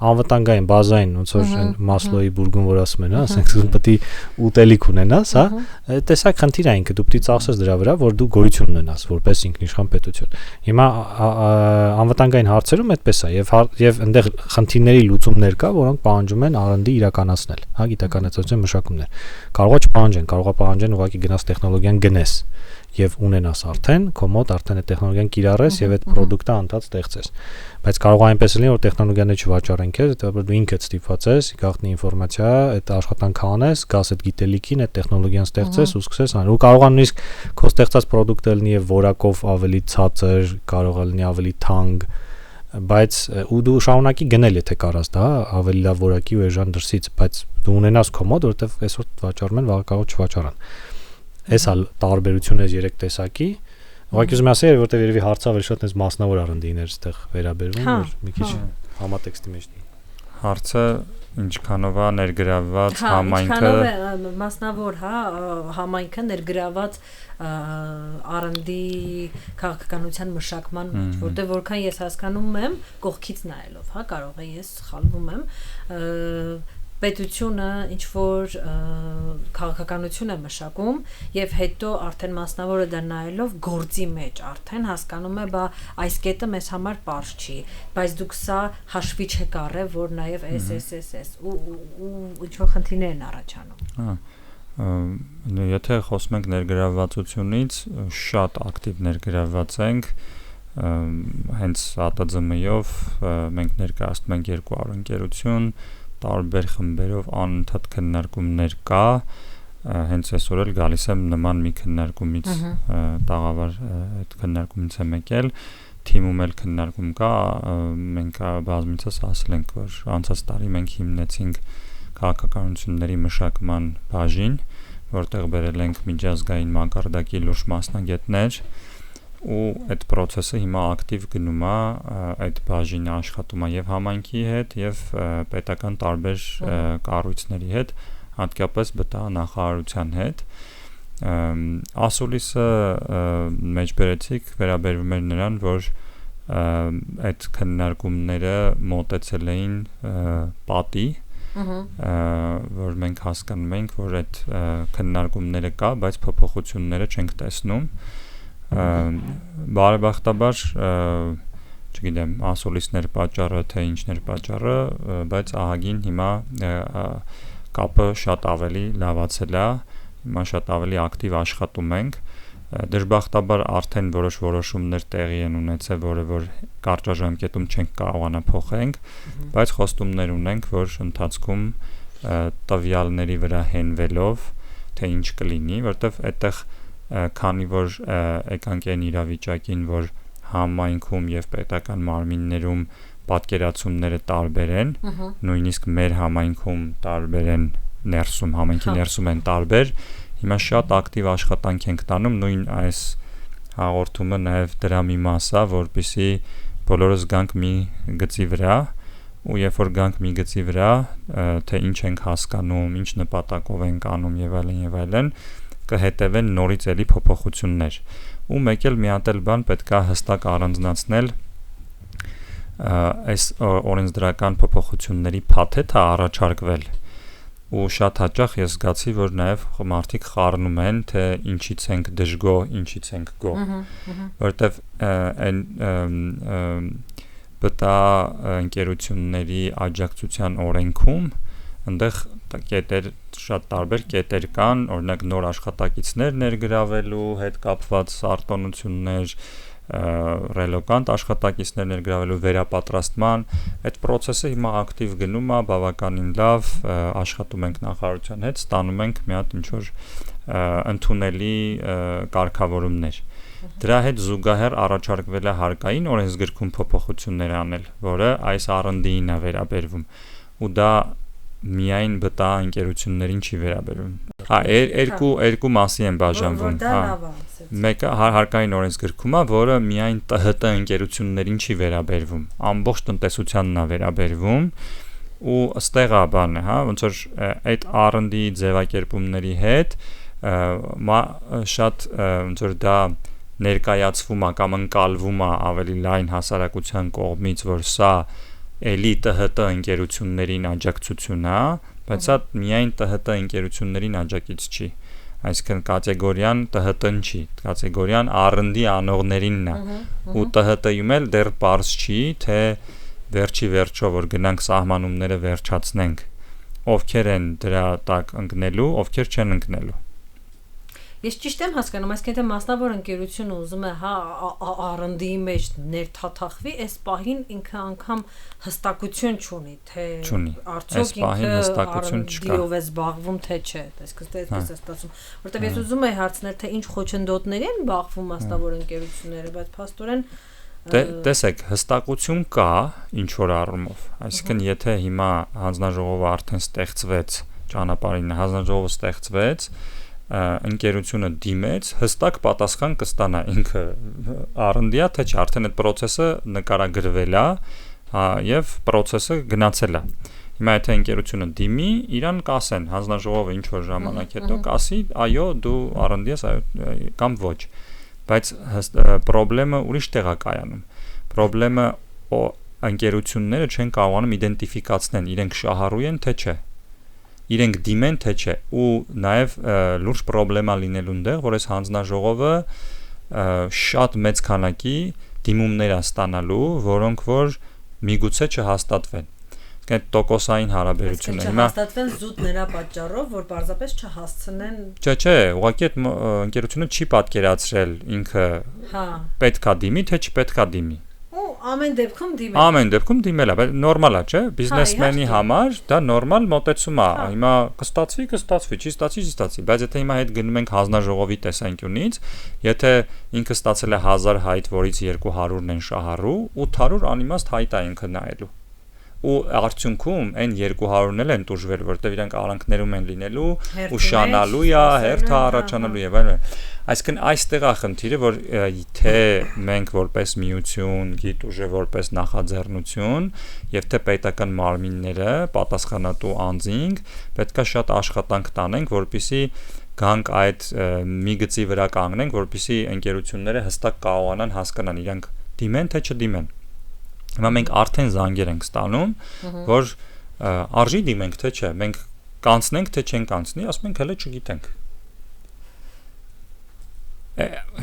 անվտանգային բազային, ոնց որ Մասլոյի բուրգում որ ասում են, հա, ասենք դու պետք է ուտելիք ունենաս, հա, տեսակ խնդիր է ինքը, դու պետք է ծախսես դրա վրա, որ դու գոյություն ունենաս որպես ինքնիշխան պետություն։ Հիմա անվտանգային հարցերում այդպես է եւ այնտեղ խնդիրների լուծումներ կա, որոնք պահանջում են R&D իրականացնել, հա, գիտական հետազոտության մշակումներ։ Կարող է չպահանջեն, կարող է պահանջեն ուղղակի գնաս տեխնոլոգիան գնես։ եւ ունենաս արդեն, քո մոտ արդեն այդ տեխնոլոգիան կիրառես եւ այդ product-ը անդադ ստեղծես։ Բայց կարող է այնպես լինի, որ տեխնոլոգիաները չվաճառեն քեզ, հետո դու ինքդ ստիպված ես, գաղտնի ինֆորմացիա, այդ աշխատանքը անես, գաս այդ գիտելիքին, այդ տեխնոլոգիան ստեղծես ու սկսես անել։ Ու կարող է նույնիսկ քո ստեղծած product-ը լինի եւ որակով ավելի ցածր, կարող է լինի ավելի թանկ, բայց ու դու շարունակի գնել, եթե կարաս դա ավելի լավ որակի ու էժան դրսից, բայց դու ունենաս քո մոտ, որովհետեւ այսօր վաճառում են, վաղ կարող չվաճառան։ Էսա տարբերությունը 3 տեսակի։ Ուղղակի ուզում եմ ասել, որովհետեւ երևի հարցավը շատ էս մասնավոր առնդիներ այստեղ վերաբերվում, որ մի քիչ համատեքստի մեջ դի։ Հարցը ինչքանով է ներգրավված համայնքը, ինչքանով է մասնավոր, համայնքը ներգրաված R&D քաղաքականության մշակման, որտեղ որքան ես հասկանում եմ, կողքից նայելով, կարող է ես սխալվում եմ, պետությունը ինչ որ քաղաքականություն է մշակում եւ հետո արդեն մասնավորը դա նայելով գործի մեջ արդեն հասկանում է, բա այս կետը մեզ համար པարզ չի, բայց դուք սա հաշվի չեք առել, որ նաեւ SSSS ու ինչ որ խնդիրներ են առաջանում։ Եթե խոսում ենք ներգրավվածությունից, շատ ակտիվ ներգրավված ենք, հենց ԱՏԶՄ-ով մենք ներկայացնում ենք 200 ընկերություն, տարբեր խմբերով անընդհատ քննարկումներ կա, հենց այսօր էլ գալիս եմ նման մի քննարկումից, տաղավար այդ քննարկումից եմ եկել, թիմում էլ քննարկում կա, մենք բազմիցս ասել ենք, որ անցած տարի մենք հիմնեցինք քաղաքականությունների մշակման բաժին, որտեղ բերել ենք միջազգային մակարդակի լուրջ մասնագետներ, ու այդ process-ը հիմա ակտիվ գնում է, այդ բաժինը աշխատում է եւ համայնքի հետ եւ պետական տարբեր կառույցների հետ, հատկապես ԲՏԱ նախարարության հետ։ Ասուլիսը մեջ բերեցիք, վերաբերվում էր նրան, որ այդ քննարկումները մոտեցել էին պատի, որ մենք հասկանում ենք, որ այդ քննարկումները կա, բայց փոփոխությունները չենք տեսնում։ Բարեբախտաբար, չգիտեմ, ասուլիսներ պատճառը, թե ինչներ պատճառը, բայց ահագին հիմա կապը շատ ավելի լավացել է, հիմա շատ ավելի ակտիվ աշխատում ենք, դժբախտաբար արդեն որոշ որոշումներ տեղի են ունեցել, որը որ կարճաժամկետում չենք կարողանա փոխենք, բայց խոստումներ ունենք, որ ընթացքում տվյալների վրա հենվելով, թե ինչ կլինի, որտեվ այդտեղ քանի որ եկանք այն իրավիճակին, որ համայնքում եւ պետական մարմիններում պատկերացումները տարբեր են, նույնիսկ մեր համայնքում տարբեր են, ներսում համայնքի ներսում են տարբեր, հիմա շատ ակտիվ աշխատանք ենք տանում, նույն այս հաղորդումը նաեւ դրա մի մաս է, որպեսզի բոլորս գանք մի գծի վրա, ու երբ որ գանք մի գծի վրա, թե ինչ ենք հասկանում, ինչ նպատակով ենք անում եւ այլն, կհետևեն նորից էլի փոփոխություններ։ Ու մեկ էլ մի հատ էլ բան պետք է հստակ առանձնացնել, այս օրենսդրական փոփոխությունների փաթեթը առաջարկվել։ Ու շատ հաճախ ես զգացի, որ նաև մարդիկ խառնում են, թե ինչից ենք դժգո, ինչից ենք գո։ Որտեվ այն ԲՏԱ ընկերությունների աջակցության օրենքում այնտեղ կետեր շատ տարբեր կետեր կան, օրինակ նոր աշխատակիցներ ներգրավելու հետ կապված արտոնություններ, ռելոկանտ աշխատակիցներ ներգրավելու վերապատրաստման, այդ process-ը հիմա ակտիվ գնում է, բավականին լավ, աշխատում ենք նախարարության հետ, ստանում ենք մի հատ ինչ-որ ընդունելի կարգավորումներ։ Դրա հետ զուգահեռ առաջարկվել է հարկային օրենսգրքում փոփոխություններ անել, որը այս R&D-ին է վերաբերվում, ու դա միայն ԲՏԱ ընկերություններին չի վերաբերում։ Երկու մասի են բաժանվում, մեկը հարկային օրենսգրքում է, որը միայն ՏՀՏ ընկերություններին չի վերաբերվում, ամբողջ տնտեսությանն է վերաբերվում, ու ըստեղ է բանը, ոնց որ այդ R&D ձևակերպումների հետ շատ ոնց որ դա ներկայացվում է կամ ընկալվում է ավելի լայն հասարակության կողմից, որ սա էլի ՏՀՏ ընկերություններին աջակցություն է, բայց սա միայն ՏՀՏ ընկերություններին աջակից չի, այսինքն կատեգորիան ՏՀՏ-ն չի, կատեգորիան R&D անողներինն է, ու ՏՀՏ-ում էլ դեռ պարզ չի, թե վերջի վերջո որ գնանք սահմանումները վերջացնենք, ովքեր են դրա տակ ընկնելու, ովքեր չեն ընկնելու։ Ես ճիշտ եմ հասկանում, այսինքն թե մասնավոր ընկերությունը ուզում է R&D-ի մեջ ներթաթախվի, այս պահին ինքը անգամ հստակություն չունի, թե արդյոք ինքը R&D-ով է զբաղվում, թե չէ, այսպես է ստացվում, որտեղ ես ուզում եի հարցնել, թե ինչ խոչընդոտների են բախվում մասնավոր ընկերությունները, բայց փաստորեն տեսեք, հստակություն կա ինչ որ առումով, այսինքն եթե հիմա հանձնաժողովը արդեն ստեղծվեց, ճանապարհին հանձնաժողովը ստեղծվեց, ընկերությունը դիմեց, հստակ պատասխան կստանա ինքը R&D-ա, թե չէ, արդեն այդ process-ը նկարագրվել է, եւ process-ը գնացել է։ Հիմա եթե ընկերությունը դիմի, իրան կասեն, հանձնաժողովը ինչ որ ժամանակ հետո կասի, այո, դու R&D ես, այո, կամ ոչ։ Բայց խնդրեմը ուրիշ տեղ է կայանում։ Խնդրեմը ընկերությունները չեն կարողանում իդենտիֆիկացնել, իրենք շահառու են, թե չէ։ Իրենք դիմեն թե չէ ու նաև լուրջ խնդրեմա լինելու այնտեղ որ այս հանձնաժողովը շատ մեծ քանակի դիմումներ է ստանալու որոնք որ միգուցե չհաստատվեն այդ տոկոսային հարաբերությունը հիմա հաստատվեն զուտ նրա պատճառով որ պարզապես չհասցնեն չէ ուղղակի այդ ընկերությունը չի պատկերացրել ինքը պետքա դիմի թե չպետքա դիմի ամեն դեպքում դիմել է, բայց նորմալ է, չէ՞, բիզնեսմենի համար դա նորմալ մոտեցում է։ Հիմա կստացվի, չի ստացվի, բայց եթե հիմա հետ գնում ենք հանձնաժողովի տեսանկյունից, եթե ինքը ստացել է 1000 հայտ, որից 200-ն են շահառու, 800 անիմաստ հայտ է ինքը նայելու։ Ու արդյունքում այն 200-ն էլ են տուժվել, որտեղ իրանք արանքներում են լինելու, ուշանալու է, հերթը առաջանալու եւ այլն։ Այսինքն այստեղ է խնդիրը, որ թե մենք որպես միություն, գիտ ուժը որպես նախաձեռնություն եւ թե պետական մարմինները պատասխանատու անձինք պետքա շատ աշխատանք տանենք, որպեսզի գանք այդ մի գծի վրա կանգնենք, որպեսզի ընկերությունները հստակ կարողանան հասկանան իրանք դիմեն թե չդիմեն։ Հիմա մենք արդեն զանգեր ենք ստանում, որ արժի դիմենք թե չէ, մենք կանցնենք թե չենք կանցնի, ասում ենք հələ չգիտենք։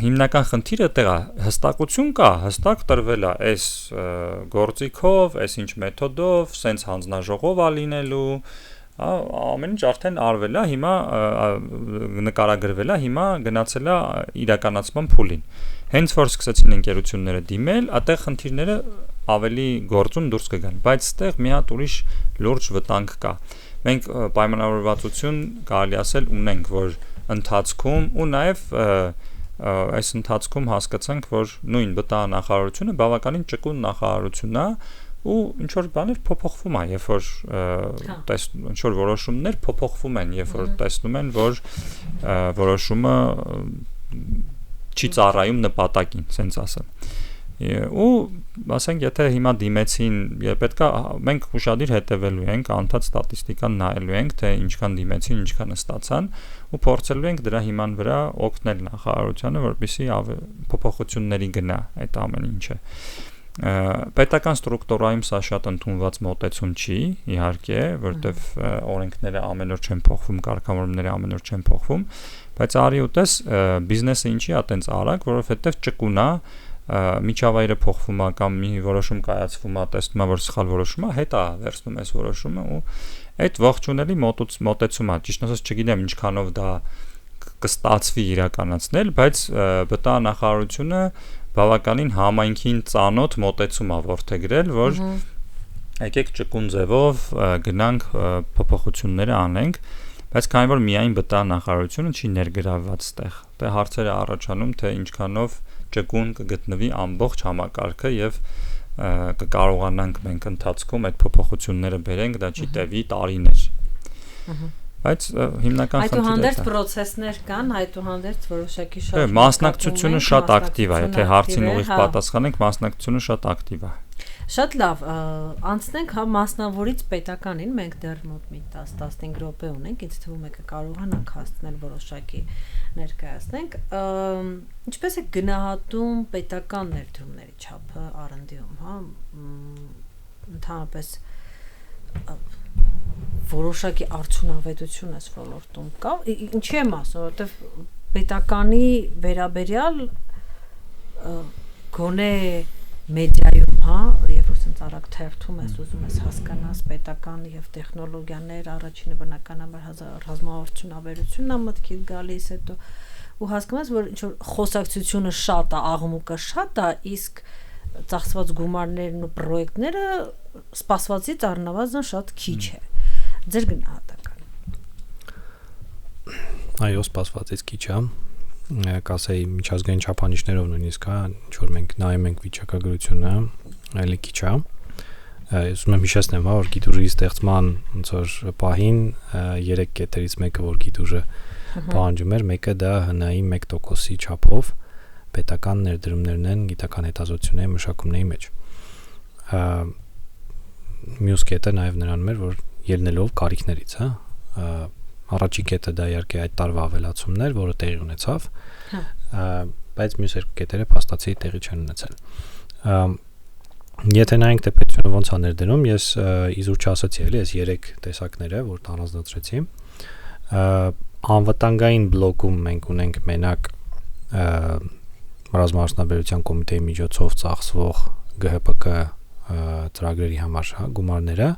Հիմնական խնդիրը դեռ հստակություն կա, հստակ տրվել է այս գործիքով, այս ինչ մեթոդով, սենց հանձնաժողով է լինելու, ամեն ինչ արդեն արվել է, հիմա նկարագրվել է, հիմա գնացել է իրականացման փուլին։ Հենց որ սկսեցին ընկերությունները դիմել, այդտեղ խնդիրները ավելի գործուն դուրս կգան, բայց այդտեղ մի հատ ուրիշ լուրջ վտանգ կա։ Մենք պայմանավորվածություն կարելի ասել ունենք, որ ընթացքում ու նաև այս ընթացքում հասկացանք, որ նույն բտանախարարությունը բավականին ճկուն նախարարություն է ու ինչ որ բաներ փոփոխվում է, երբ որ ինչ որ որոշումներ փոփոխվում են, երբ որ տեսնում են, որ որոշումը չի ծառայում նպատակին, ասենց ասեմ։ Ու ասենք եթե հիմա դիմեցին, պետքա մենք ուշադիր հետևելու ենք, անդադ ստատիստիկան նայելու ենք, թե ինչքան դիմեցին, ինչքան ստացան ու փորձելու ենք դրա հիման վրա օգնել նախարարությանը, որպեսզի փոփոխությունների գնա այդ ամեն ինչը։ Պետական ստրուկտուրայում սա շատ ընդունված մոտեցում չի, իհարկե, որտեվ օրենքները ամեն օր չեն փոխվում, կարգավորումները ամեն օր չեն փոխվում, բայց արի ուտես բիզնեսը ինչի է այտենց արագ, որովհետև ճկուն է միջավայրը փոխվում է կամ մի որոշում կայացվում է, տեսնում է որ սխալ որոշում է, հետ է վերցնում այս որոշումը ու այդ ողջունելի մոտեցում է, ճիշտ ասած չգիտեմ ինչքանով դա կստացվի իրականացնել, բայց բտանախարարությունը բավականին համայնքին ծանոթ մոտեցում է որդեգրել, որ եկեք ճկուն ձևով գնանք փոփոխությունները անենք, բայց քանի որ միայն բտանախարարությունը չի ներգրավված այդտեղ, դե հարցերը առաջանում, թե ինչքանով ճկուն կգտնվի ամբողջ համակարգը եւ կկարողանանք մենք ընթացքում այդ փոփոխությունները բերենք, դա չի տևի տարիներ։ Բայց հիմնական խնդիրը այդուհանդերձ process-ներ կան, այդուհանդերձ որոշակի շատ մասնակցությունը շատ ակտիվ է, եթե հարցին ուղիղ պատասխանենք, մասնակցությունը շատ ակտիվ է։ Շատ լավ, անցնենք մասնավորից պետականին, մենք դեռ մոտ մի 10-15 րոպե ունենք, ինձ թվում է կարողանանք հասցնել որոշակի ներկայացնենք։ Ինչպես է գնահատում պետական ներդրումների չափը R&D-ում, հա, ընդհանրապես որոշակի արդյունավետություն էս ոլորտում կա, ինչի եմ ասում, որովհետև պետականի վերաբերյալ գոնե մեդիայում, հա, երբ որ ցած արագ թերթում ես, ուզում ես հասկանաս պետական եւ տեխնոլոգիաներ, առաջինը բնականաբար ռազմավարությունաբերությունն է մտքիդ գալիս, հետո ու հասկանում ես, որ ինչ որ խոսակցությունը շատ է, աղմուկը շատ է, իսկ ծախսված գումարներն ու պրոյեկտները սպասվածից առնվազն շատ քիչ է։ Ձեր գնահատականը։ Այո, սպասվածից քիչ է։ Կասեի միջազգային չափանիշներով նույնիսկ, ինչ որ մենք նայում ենք վիճակագրությունը, այլի քիչ է։ Ես ուզում եմ հիշեցնեմ, որ գիտուժի ստեղծման ոնց որ պահին 3 կետերից մեկը, որ գիտուժը պահանջում էր, մեկը դա ՀՆ-ի 1%-ի չափով պետական ներդրումներն են գիտական հետազոտությունների մշակումների մեջ։ Մյուս կետը նաև նրանում էր, որ ելնելով կարիքներից, առաջին կետը դա իհարկե այդ տարվա ավելացումներ, որը տեղի ունեցավ, բայց մյուս երկու կետերը փաստացի տեղի չեն ունեցել։ Եթե նայենք թե պետությունը ոնց է ներդնում, ես իզուր չասացի, էլի, այս 3 տեսակները, որ առանձնացրեցի, անվտանգային բլոկում մենք ունենք մենակ ռազմաարդյունաբերության կոմիտեի միջոցով ծախսվող ԳՀՊԿ ծրագրերի համար գումարները,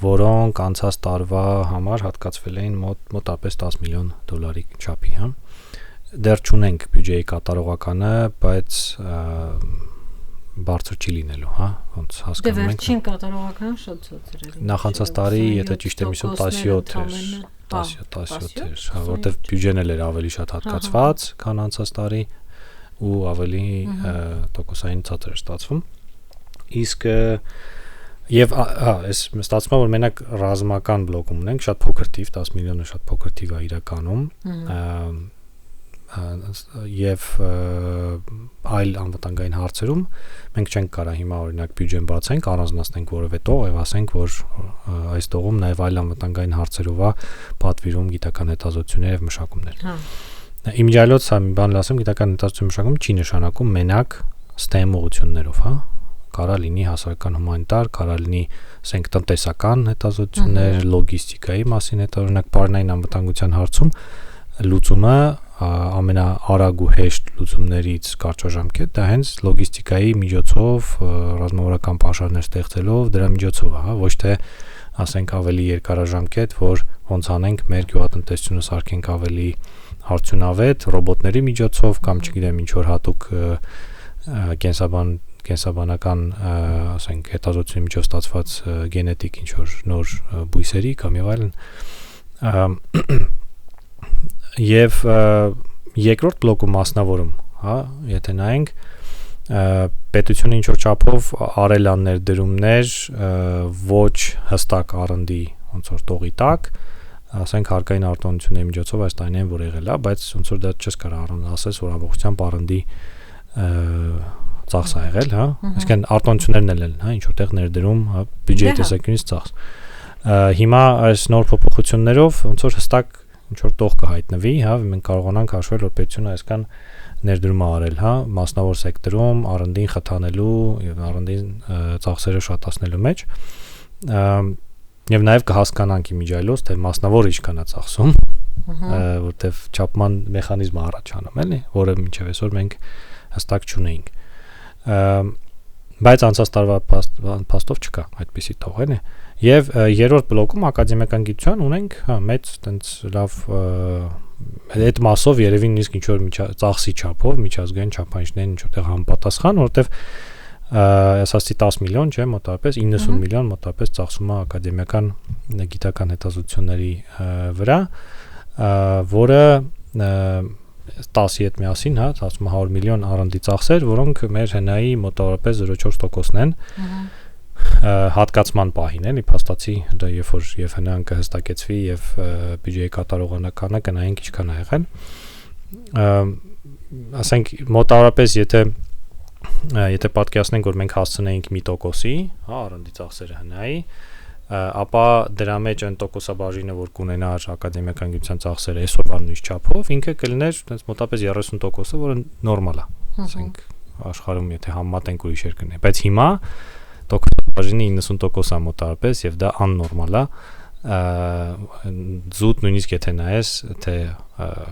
որոնք անցած տարվա համար հատկացվել էին մոտավորապես $10 միլիոն չափի, Դեռ չունենք բյուջեի կատարողականը, բայց բարձր չի լինելու, ոնց հասկանում ենք։ Վերջին կատարողականը շատ ցածր էր։ Նախանցած տարի, եթե ճիշտ եմ հիշում, 17 էր, որտեվ բյուջեն էլ էր ավելի շատ հատկացված, քան անցած տարի ու ավելի տոկոսային ցածր էր ստացվում։ Իսկ եւ այս ստացվում է, որ մենակ ռազմական բլոկում ունենք շատ փոքր թիվ, 10 միլիոնը շատ փոքր թիվ է իրականում։ Եվ այլ անվտանգային հարցերում մենք չենք կարող հիմա օրինակ բյուջեն բացենք, առանձնացնենք որևէ տող եւ ասենք, որ այս տողում նաեւ այլ անվտանգային հարցերով է պատվիրում գիտական հետազոտություններ եւ մշակումներ։ Իմիջիալոց մի բան ասեմ, գիտական հետազոտություն մշակում չի նշանակում մենակ STEM ուղղություններով, կարա լինի հասարակական հումանիտար, կարա լինի ասենք տնտեսական հետազոտություններ, լոգիստիկայի մասին հետազոտություններ, պարենային անվտանգության հարցում լուծումը ամենաարագ ու հեշտ լուծումներից կարճաժամկետ դա հենց լոգիստիկայի միջոցով ռազմավարական պաշարներ ստեղծելով դրա միջոցով է, ոչ թե ասենք ավելի երկարաժամկետ, որ ոնց անենք մեր գյուղատնտեսությունը սարքենք ավելի արդյունավետ ռոբոտների միջոցով կամ չգիտեմ ինչ որ հատուկ կենսաբանական ասենք հետազոտությունների միջով ստացված գենետիկ ինչ որ նոր բույսերի կամ եւ այլն եւ երկրորդ բլոկում մասնավորում, եթե նայենք պետությունը ինչ որ չափով արել է ներդրումներ ոչ հստակ R&D ոնց որ տողի տակ, ասենք հարկային արտոնությունների միջոցով այս տարին որ եղել է, բայց ոնց որ դա չես կարող ասես, որ ամբողջությամբ R&D ծախս ա եղել, այսինքն արտոնություններն են, ինչ որտեղ ներդրում, բյուջեի տեսանկյունից ծախս։ Հիմա այս նոր փոփոխություններով ոնց որ հստակ ինչ որ տող կհայտնվի, մենք կարողանանք հաշվել, որ պետությունը այսքան ներդրում է արել, մասնավոր սեկտորում R&D-ին խթանելու եւ R&D-ին ծախսերը շատացնելու մեջ։ Եվ նաեւ կհասկանանք իմիջիալոց, թե մասնավորը ինչքան է ծախսում, որտեվ չափման մեխանիզմը առաջ անում, էլի, որը մինչեւ այսօր մենք հստակ չունեինք։ Բայց անցած տարվա փաստով չկա այդպիսի տող, էլի։ Եվ երրորդ բլոկում ակադեմիական գիտության ունենք, մեծ տենց լավ այդ մասով երևի նույնիսկ ինչ որ ծախսի չափով միջազգային չափանիշներին ինչ որտեղ համապատասխան, որովհետև ասացի 10 միլիոն, չէ, մոտավորապես 90 միլիոն մոտավորապես ծախսում է ակադեմիական գիտական հետազոտությունների վրա, որը 10-ի հետ միասին, ասում 100 միլիոն R&D ծախսեր, որոնք մեր ՀՆ-ի մոտավորապես 0.4%-ն են։ Հատկացման պահին էլի փաստացի դա երբ որ եւ հնան կհստակեցվի եւ բյուջեի կատարողանականը կնայենք ինչքան է եղել ասենք մոտավորապես եթե պատկերացնենք որ մենք հասցնեինք 1%-ի R&D ծախսերը հնայի ապա դրա մեջ այն տոկոսաբաժինը որ կունենար ակադեմիական գիտության ծախսերը այսօրվա նույն չափով ինքը կլիներ այդպես մոտավորապես 30%-ը որը նորմալ է ասենք աշխարհում եթե համեմատենք ուրիշ երկրների բայց հիմա տոկոսաբաժինի 90% է մոտավորապես եւ դա աննորմալ է զուտ նույնիսկ եթե նայես թե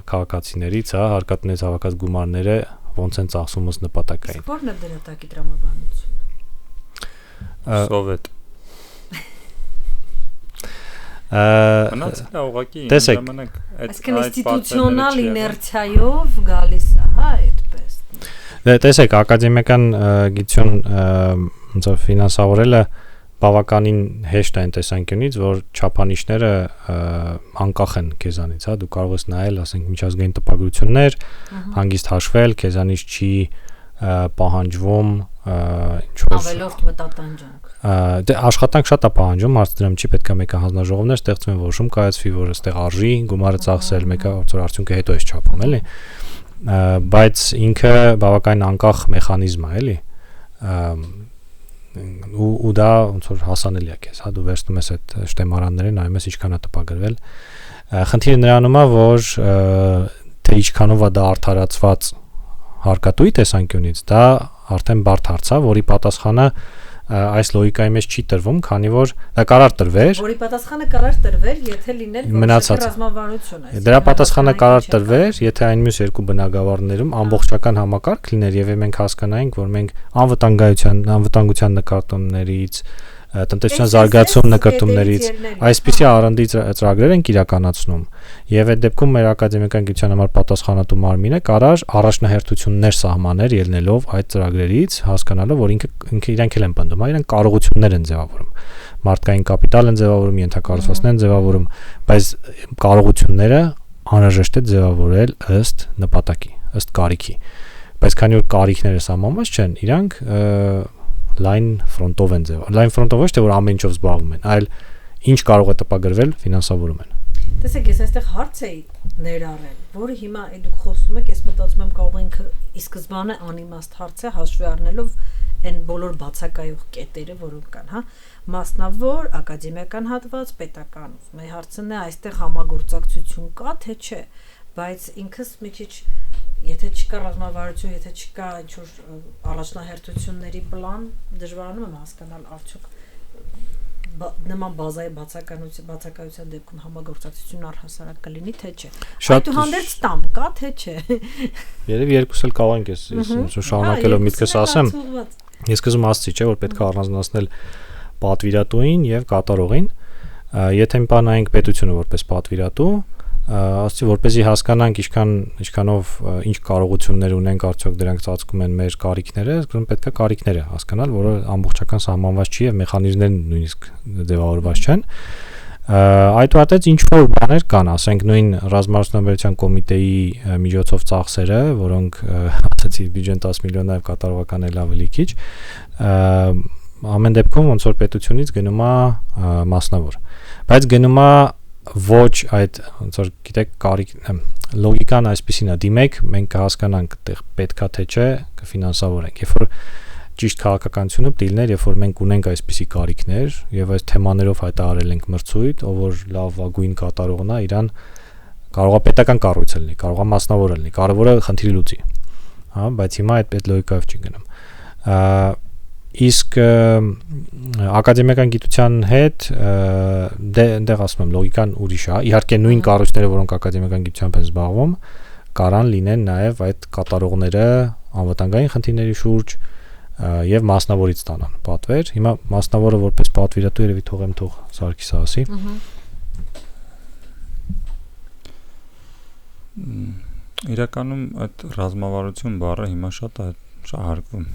քաղաքացիներից հարկատնից հավաքած գումարները ոնց են ծախսում ըստ նպատակային Ո՞րն է դրա տակի տրամաբանությունը Սովետ Մնացել է ուղղակի ժամանակ այդ ինստիտուցիոնալ իներցիայով գալիս է, հա, այդպես։ Տեսեք, ակադեմիական գիտություն ոնց որ ֆինանսավորելը բավականին հեշտ է այն տեսանկյունից, որ չափանիշները անկախ են քեզանից, հա, դու կարող ես նայել, ասենք, միջազգային տպագրություններ, հանգիստ հաշվել, քեզանից չի պահանջվում ինչ որ ավելորդ մտատանջանք։ Դե աշխատանք շատ է պահանջում, հարց դրամ չի պետք է մեկը հանձնաժողովներ ստեղծում են, որոշում կայացվի, որ այստեղ արժի գումարը ծախսել, մեկը որ արդյունքը հետո էս չափում, էլի։ Բայց ինքը բավականին անկախ մեխանիզմ է, էլի։ Ու դա ոնց որ հասանելի է քեզ, հա, դու վերցնում ես այդ շտեմարանները, նայում ես ինչքան է տպագրվել։ Խնդիրը նրանում է, որ թե ինչքանով է դա արդարացված հարկատուի տեսանկյունից, դա արդեն բարդ հարց է, որի պատասխանը այս լոգիկայի մեջ չի տրվում, քանի որ դա կարար տրվեր։ Որի պատասխանը կարար տրվեր, եթե լիներ որոշակի ռազմավարություն, այսինքն դրա պատասխանը կարար տրվեր, եթե այն մյուս երկու բնագավառներում ամբողջական համակարգ լիներ եւ մենք հասկանայինք, որ մենք անվտանգության նկատումներից, տնտեսության զարգացում նկատումներից այսպիսի R&D ծրագրեր են իրականացնում եւ այդ դեպքում մեր ակադեմիական գիտության համար պատասխանատու մարմինը կարար առաջնահերթություններ սահմաներ ելնելով այդ ծրագրերից, հասկանալով որ ինքը իրանք էլ են պնդում, իրանք կարողություններ են ձևավորում, մարդկային կապիտալ են ձևավորում, ենթակառուցվածքներ են ձևավորում, բայց կարողությունները անհրաժեշտ է ձևավորել ըստ նպատակի, ըստ կարիքի, բայց քանի որ կարիքները սահմանված չեն, իրանք լայն ֆրոնտով են ձևավորվում։ Լայն ֆրոնտով ոչ թե որ ամեն ինչով զբաղվում են, այլ ինչ կարող է տպագրվել, ֆինանսավորում են։ Տեսեք, ես այստեղ հարց էի ներառել, որը հիմա դուք խոսում եք, ես մտածում եմ կարող ինքը ի սկզբանե անիմաստ հարց է, հաշվի առնելով այն բոլոր բացակայող կետերը, որոնք կան, հա, մասնավոր, ակադեմիական հատված, պետական։ Մեր հարցն է այստեղ համագործակցություն կա, թե չէ, բայց ինքս մի քիչ եթե չկա ռազմավարություն, եթե չկա ինչ-որ առաջնահերթությունների պլան, դժվարանում եմ հասկանալ արդյոք նման բազայի բացակայության դեպքում համագործակցություն առհասարակ կլինի, թե չէ։ Այդուհանդերձ տամ կա, թե չէ։ Երևի երկուս էլ կարող ենք, ես շարունակելով միտքս ասեմ, ես կզում ասացի, չէ, որ պետք է առանձնացնել պատվիրատուին եւ կատարողին, եթե մի բան նայենք պետությունը որպես պատվիրատու, ասեցի որպեսզի հասկանանք ինչքանով ինչ կարողություններ ունենք, արդյոք դրանք ծածկում են մեր կարիքները, ըստ պետք է կարիքները հասկանալ, որը ամբողջական սահմանված չի եւ մեխանիզմներն նույնիսկ ձևավորված չեն։ Այդուհանդերձ ինչ որ բաներ կան, ասենք նույն ռազմարդյունաբերության կոմիտեի միջոցով ծախսերը, որոնք ասացի բյուջեն 10 միլիոն է, կատարողական էլ ավելի քիչ, ամեն դեպքում ոնց որ պետությունից գնում է մասնավոր, բայց գնում է ոչ այդ ոնց որ գիտեք կարիք լոգիկան այսպեսին է դիմեք մենք կհասկանանք այդտեղ պետքա թե չէ կֆինանսավորենք երբ որ ճիշտ քաղաքականությունը պետք է լիներ երբ որ մենք ունենք այսպիսի կարիքներ եւ այս թեմաներով հայտարարել ենք մրցույթ ով որ լավ վագույն կատարողն է իրան կարող է պետական կառույց լինի կարող է մասնավոր լինի կարևորը խնդիրը լուծի հա բայց հիմա այդ լոգիկայով չի գնում իսկ ակադեմիական գիտության հետ դեռ ասում եմ լոգիկան ուրիշ է իհարկե նույն կառույցները որոնք ակադեմիական գիտությամբ են զբաղվում կարան լինեն նաև այդ կատարողները անվտանգային խնդիրների շուրջ եւ մասնավորից ստանան պատվեր հիմա մասնավորը որպես պատվիրատու երևի թողեմ թող Սարգիսը ասի իրականում այդ ռազմավարություն բառը հիմա շատ է շահարկվում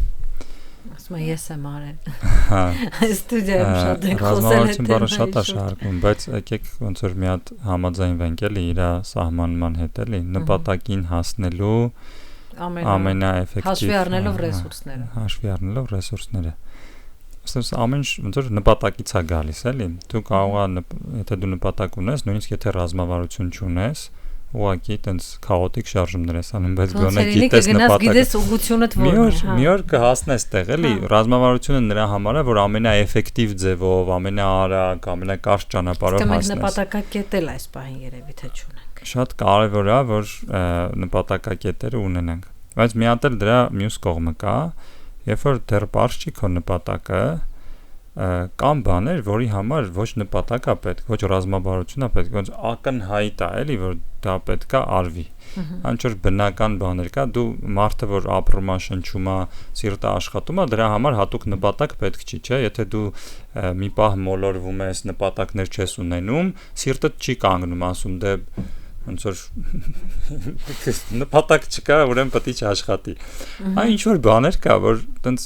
ասում ես եմ արել հա ստուդիայում շատ ենք խոսել ռազմավարություն բառը շատ է շահարկվում բայց եկեք ոնց որ մի հատ համաձայնվենք էլի իր սահմանման հետ էլի նպատակին հասնելու ամենաէֆեկտիվ հաշվի առնելով ռեսուրսները Ասես ամեն ոնց որ նպատակից է գալիս էլի դու կարող ես եթե դու նպատակ ունես նույնիսկ եթե ռազմավարություն չունես ուղղակի տենց քաոտիկ շարժումներ ես անում, բայց գոնե գիտես նպատակը։ Գիտես ուղղությունդ որն է։ Մի օր կհասնես տեղ, էլի, ռազմավարությունը նրա համար է, որ ամենաէֆեկտիվ ձևով, ամենաարագ, ամենակարճ ճանապարհով հասնես։ Իսկ մենք նպատակակետել այս պահին երևի թե չունենք։ Շատ կարևոր է, որ նպատակակետերը ունենանք։ Բայց մի հատ էլ դրա մյուս կողմը կա, երբ որ դեռ բարձ չի քո նպատակը, կամ բաներ, որի համար ոչ նպատակ է պետք, ոչ ռազմավարություն է պետք, ոչ ակնհայտ է, էլի, որ դա պետք է արվի։ Անչափ բնական բաներ կա, դու մարդը, որ ապրում է, շնչում է, սիրտը աշխատում է, դրա համար հատուկ նպատակ պետք չի, չէ՞, եթե դու մի պահ մոլորվում ես, նպատակներ չես ունենում, սիրտդ չի կանգնում, ասում դե ոնց որ նպատակ չկա, ուրեմն պետք է աշխատի։ Այն ինչ որ բաներ կա, որ տենց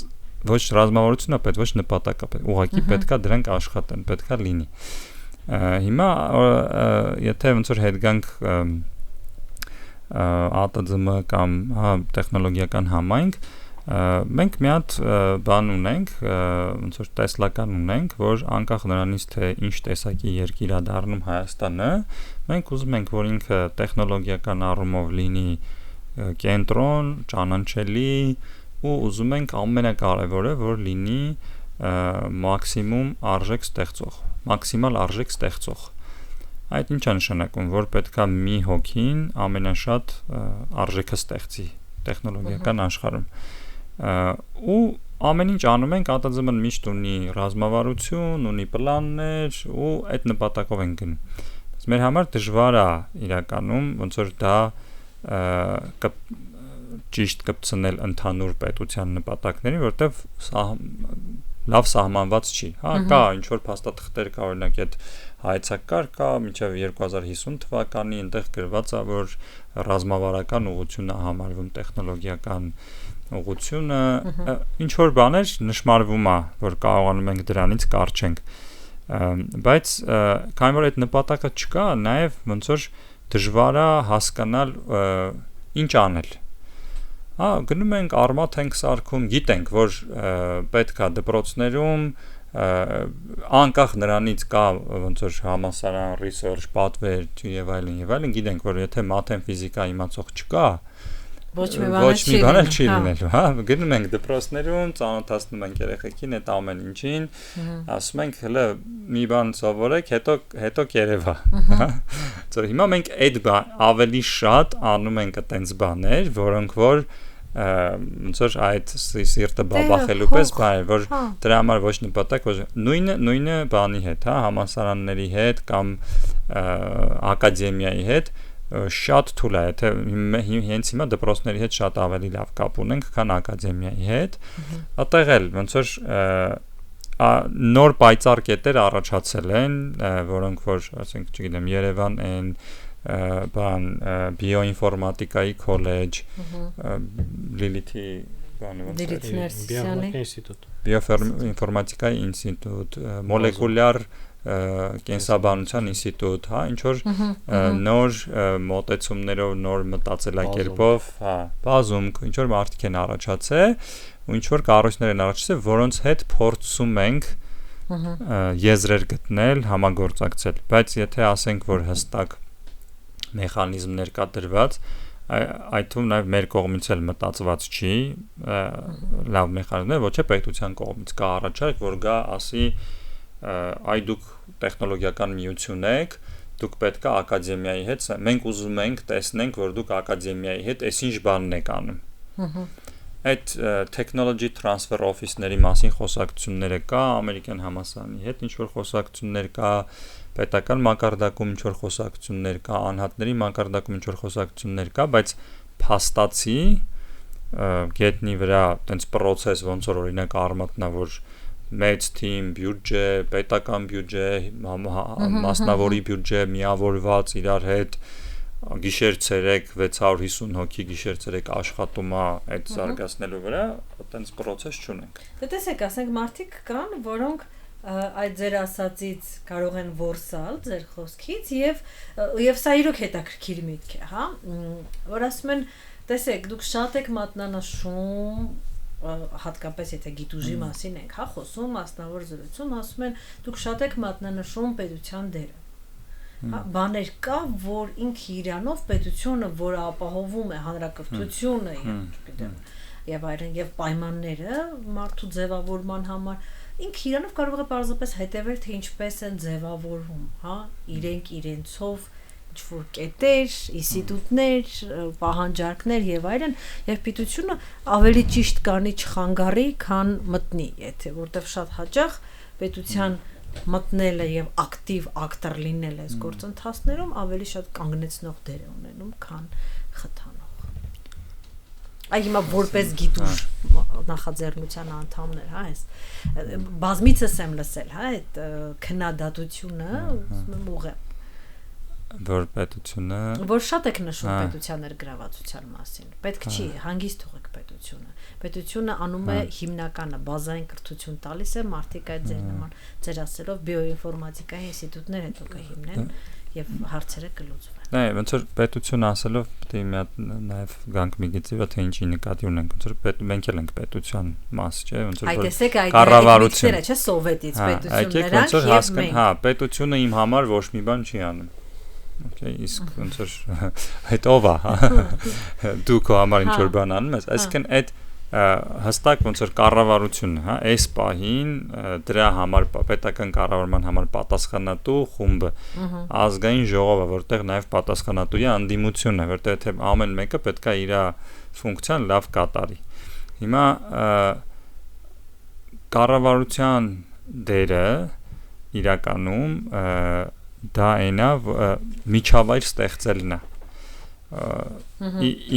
ոչ ռազմավարություն է պետք, ոչ նպատակ է պետք, ուղղակի պետք է դրանք աշխատեն, պետք է լինի։ Հիմա եթե ոնց որ հետ գանք ԱՏԶՄ կամ տեխնոլոգիական համայնք, մենք մի հատ բան ունենք, ոնց որ տեսլական ունենք, որ անկախ նրանից թե ինչ տեսակի երկիր է դառնում Հայաստանը, մենք ուզում ենք, որ ինքը տեխնոլոգիական առումով լինի կենտրոն, ճանաչելի ու ուզում ենք ամենակարևորը, որ լինի մաքսիմում արժեք ստեղծող, մաքսիմալ արժեք ստեղծող։ Այդ ինչ է նշանակում, որ պետքա մի հոգին ամենաշատ արժեքը ստեղծի տեխնոլոգիական աշխարհում։ Ու ամեն ինչ անում ենք, ԱՏԶՄ-ն միշտ ունի ռազմավարություն, ունի պլաններ ու այդ նպատակով ենք գնում։ Մեր համար դժվար է իրականում, ոնց որ դա ճիշտ կպցնել ընդհանուր պետության նպատակներին, որտեվ լավ սահմանված չի։ Կա ինչ որ փաստաթղթեր կա, օրինակ այդ հայեցակարգ կա մինչև 2050 թվականի, այնտեղ գրված է, որ ռազմավարական ուղղությունն է համարվում տեխնոլոգիական ուղղությունը, ինչ որ բաներ նշмарվում է, որ կարողանում ենք դրանից կարճենք։ Բայց քանի որ այդ նպատակը չկա, նաև ոնց որ դժվար է հասկանալ ինչ անել։ Գնում ենք արմատ ենք սարքում, գիտենք, որ պետք է դպրոցներում անկախ նրանից կա ոնց որ համալսարան, research, պատվեր եւ այլն, գիտենք, որ եթե մաթեմ ֆիզիկա իմացող չկա, ոչ մի բան չի լինելու, գնում ենք դպրոցներում, ծանոթացնում ենք երեխեքին այդ ամեն ինչին, ասում ենք հələ մի բան սովորեք, հետո կերևա, Ծո հիմա մենք այդ ավելի շատ անում ենք այտենց բաներ, որոնք որ ոնց որ այդ սիրտը բաբախելու պես բան, որ դրա համար ոչ նպատակ, ոչ նույնը բանի հետ, համալսարանների հետ կամ ակադեմիայի հետ շատ թույլ է, եթե հենց հիմա դպրոցների հետ շատ ավելի լավ կապ ունենք, քան ակադեմիայի հետ, այդտեղ էլ ոնց որ նոր պայծառ կետեր առաջացել են, որոնք որ, ասենք, չգիտեմ, Երևան են բիոինֆորմատիկայի քոլեջ, Լիլիթի բիոինֆորմատիկայի ինստիտուտ, մոլեկուլյար կենսաբանության ինստիտուտ, ինչ որ նոր մոտեցումներով, նոր մտածելակերպով, բազում, ինչ որ մարդիկ են առաջացել, ու ինչ որ կառույցներ են առաջացել, որոնց հետ փորձում ենք եզրեր գտնել, համագործակցել, բայց եթե ասենք, որ հստակ մեխանիզմներ կա դրված, այդ թվում նաև մեր կողմից էլ մտածված չի, լավ մեխանիզմներ, ոչ է պետության կողմից կա առաջարկ, որ գա ասի այ դուք տեխնոլոգիական միություն եք, դուք պետք է ակադեմիայի հետ, մենք ուզում ենք տեսնենք, որ դուք ակադեմիայի հետ այսինչ բանն եք անում։ Այդ technology transfer office-ների մասին խոսակցությունները կա, ամերիկյան համալսարանի հետ ինչ-որ խոսակցություններ կա, պետական մակարդակում ինչ-որ խոսակցություններ կա, անհատների մակարդակում ինչ-որ խոսակցություններ կա, բայց փաստացի գետնի վրա տենց process ոնց որ օրինակ արմատն է, որ մեծ թիմ, բյուջե, պետական բյուջե, մասնավորի բյուջե միավորված իրար հետ գիշեր-ցերեկ 650 հոգի գիշեր-ցերեկ աշխատում է այդ զարգացնելու վրա, այտենց process չունենք։ Դե տեսեք, ասենք մարդիկ կան, որոնք այդ ձեր ասածից կարող են որսալ ձեր խոսքից եւ սա իրոք հետաքրքիր միտք է, հա, որ ասում են, տեսեք, դուք շատ եք մատնանշում, հատկապես եթե գիտուժի մասին ենք, հա, խոսում, մասնավոր զրույցում, ասում են, դուք շատ եք մատնանշում պետության դերը։ Բաներ կա, որ ինքը իրանով պետությունը, որը ապահովում է հանրակրթությունը եւ այլն եւ պայմանները մարդու ձևավորման համար, ինքը իրանով կարող է պարզապես հետևել, թե ինչպես են ձևավորվում, հա, իրենք իրենցով ինչ-որ կետեր, ինստիտուտներ, պահանջարկներ եւ այլն, եւ պետությունը ավելի ճիշտ կանի չխանգարի, քան մտնի, եթե որտեվ շատ հաճախ պետության մտնելը եւ ակտիվ ակտոր լինելը այս գործընթացներում ավելի շատ կանգնեցնող դեր է ունենում, քան խթանող։ Այ հիմա որպես գիտուժ նախաձեռնության անդամներ, հա, այս բազմիցս եմ լսել, հա, այդ քննադատությունը, ասում եմ ուղղ որ պետությունը որ շատ եք նշում պետության ներգրավվածության մասին պետք չի հանգիստ թողեք պետությունը անում է հիմնականը բազային կրթություն տալիս է մարդիկ այդ ձեր նման ձեր ասելով բիոինֆորմատիկայի ինստիտուտներ հետո կհիմնեն եւ հարցերը կլուծվեն Նայ ոնց որ պետություն ասելով պետք է մի հատ նաեւ գանք մի գծիվա թե ինչի նկատի ունենք ոնց որ մենք էլ ենք պետության մաս չէ ոնց որ կառավարությունը չէ սովետից պետությունները ոնց որ հասկան հա պետությունը իմ համար ոչ մի բան չի անում Okay, իսկ ոնց որ այդ ով է դու քո համար ինչ որ բան անում ես այսինքն այդ հստակ ոնց որ կառավարությունը հա այս պահին դրա համար պետական կառավարման համար պատասխանատու խումբը ազգային ժողովը որտեղ նաև պատասխանատու է անդիմությունը որտեղ թե ամեն մեկը պետք է իր ֆունկցիան լավ կատարի հիմա կառավարության դերը իրականում դա այնա միջավայր ստեղծելն է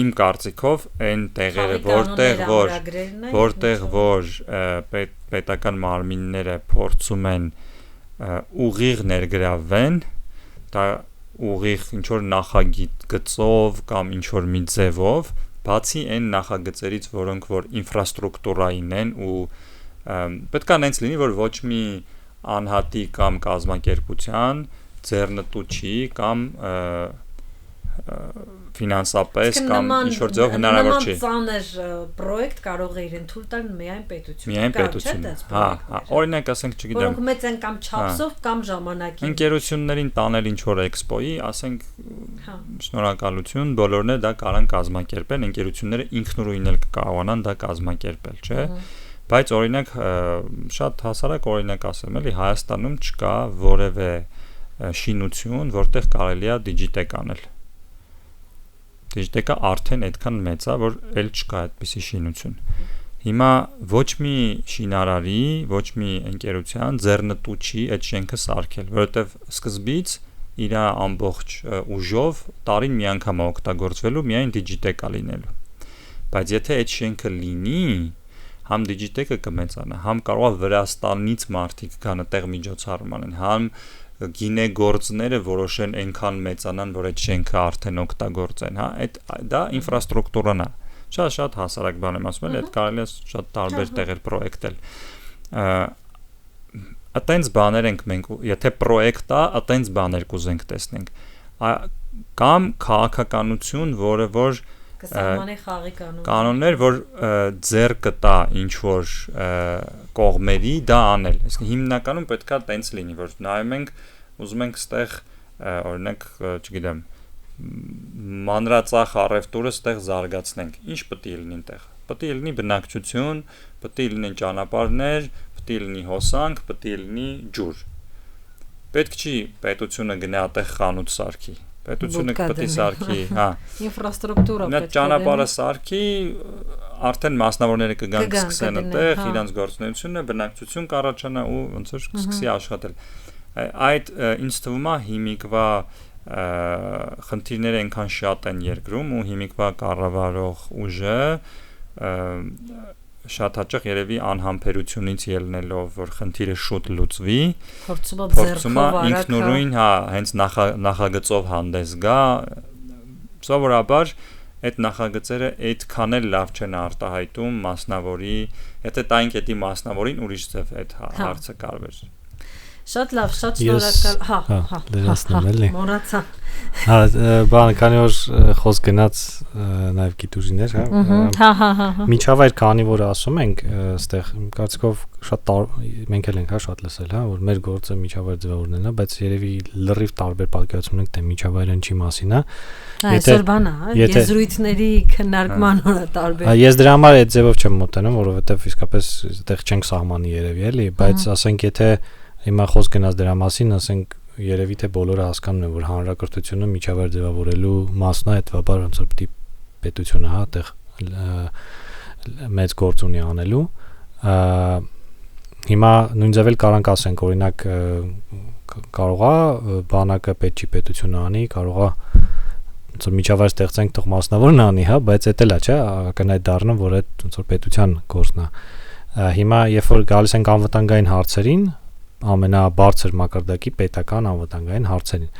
իմ կարծիքով այն տեղերը որտեղ որ պետական մարմինները փորձում են ուղիղ ներգրավեն դա ուղիղ ինչ որ նախագծով կամ ինչ որ մի ձևով բացի այն նախագծերից որոնք որ ինֆրաստրուկտուրային են ու պետք է այնց լինի որ ոչ մի անհատի կամ կազմակերպության ձեռնտու չի կամ ֆինանսապես կամ ինչ-որ ձև հնարավոր չի։ Նման ծանր պրոյեկտ կարող է իրեն թույլ տալ միայն պետությունը։ Հա, օրինակ ասենք, չգիտեմ։ Որոնք մեծ են կամ չափսով կամ ժամանակին։ Ընկերություններին տանել ինչ-որ էքսպոյի, ասենք շնորհակալություն, բոլորն էլ դա կարան կազմակերպեն, ընկերությունները ինքնուրույն էլ կկարողանան դա կազմակերպել, չէ՞։ Բայց օրինակ շատ հասարակ օրինակ ասեմ, էլի Հայաստանում չկա որևէ շինություն, որտեղ կարելի է դիջիտեկ անել։ Դիջիտեկը արդեն այդքան մեծ է, որ էլ չկա այդպիսի շինություն։ Հիմա ոչ մի շինարարի, ոչ մի ընկերության ձեռնտու չի այդ շենքը սարքել, որովհետև սկզբից իր ամբողջ ուժով տարին մի անգամ օգտագործվելու միայն դիջիտեկա լինելու։ Բայց եթե այդ շենքը լինի, համ դիջիտեկը կմեծանա, համ կարող է Վրաստանից մարդիկ գան այդտեղ միջոցառում անեն, համ գինեգործները որոշեն այնքան մեծանան, որ այդ շենքը արդեն օգտագործեն, հա, դա ինֆրաստրուկտուրան է։ Շատ հասարակ բան եմ ասում, այդ կարելի է շատ տարբեր տեղեր պրոյեկտել։ Այտենց բաներ ենք մենք, եթե պրոյեկտ է, այտենց բաներ կուզենք տեսնենք։ Կամ քաղաքականություն, որը որ կսահմանի խաղի կանոններ, որ ձեռ կտա ինչ որ կողմերի դա անել։ Իսկ հիմնականում պետքա տենց լինի, որ նայում ենք, ուզում ենք ստեղ օրինակ, չգիտեմ, մանրածախ առևտուրը ստեղ զարգացնենք։ Ինչ պետք է լինի այնտեղ։ Պետք է լինի բնակչություն, պետք է լինեն ճանապարհներ, պետք է լինի հոսանք, պետք է լինի ջուր։ Պետք չի պետությունը գնա այդտեղ խանութ սարքի։ Պետությունը պետք է սարքի, հա, ինֆրաստրուկտուրա պետք է ճանապարհը սարքի, արդեն մասնավորները կգան կսկսեն այդտեղ, իրենց գործունեությունը, բնակչություն կառաջանա ու ոնց որ կսկսի աշխատել։ Այդ ինձ թվում է հիմիկվա խնդիրները այնքան շատ են երկրում ու հիմիկվա կառավարող ուժը շատ հաճախ երևի անհամբերությունից ելնելով որ խնդիրը շուտ լուծվի փորձում է ինքնուրույն հա հենց նախագծով հանդես գա սովորաբար այդ նախագծերը այդքան էլ լավ չեն արտահայտում մասնավորի եթե տային կետի մասնավորին ուրիշ ձև այդ հարցը կարվեր Շատ լավ, շատ շնորհակալ։ Լրացնում էլի։ Մոռացա։ Հա, բան, քանի որ խոսք գնաց նաև գիտուժիներ, հա։ Միջավայր քանի որ ասում ենք, այստեղ կարծիքով շատ մենք էլ ենք հա շատ լսել, հա, որ մեր գործը միջավայր ձևավորնելն է, բայց երևի լրիվ տարբեր պատկերացում ունենք թե միջավայրը ինչի մասին է։ Այսօր բանա, եզրույթների քննարկման օրը տարբեր։ Ես դրա համար այդ ձևով չեմ մոտենում, որովհետև իսկապես այդտեղ չենք սահմանի երևի էլի, բայց ասենք եթե Հիմա խոսք գնաց դրա մասին, ասենք երևի թե բոլորը հասկանում են, որ հանրակրթությունը միջավայր ձևավորելու մասն է, հետաբար ոնց որ պիտի պետությունը հա այդտեղ մեծ գործ ունի անելու։ հիմա նույն ձև էլ կարանք ասենք, օրինակ կարող է բանակը պետությունը անի, կարող է ոնց որ միջավայր ստեղծենք թող մասնավորն անի, հա, բայց դա էլ է, չէ, ակնհայտ դառնում, որ այդ ոնց որ պետության գործն է։ Հիմա երբ որ գալիս ենք անվտանգային հարցերին, ամենաբարձր մակարդակի պետական անվտանգային հարցերին,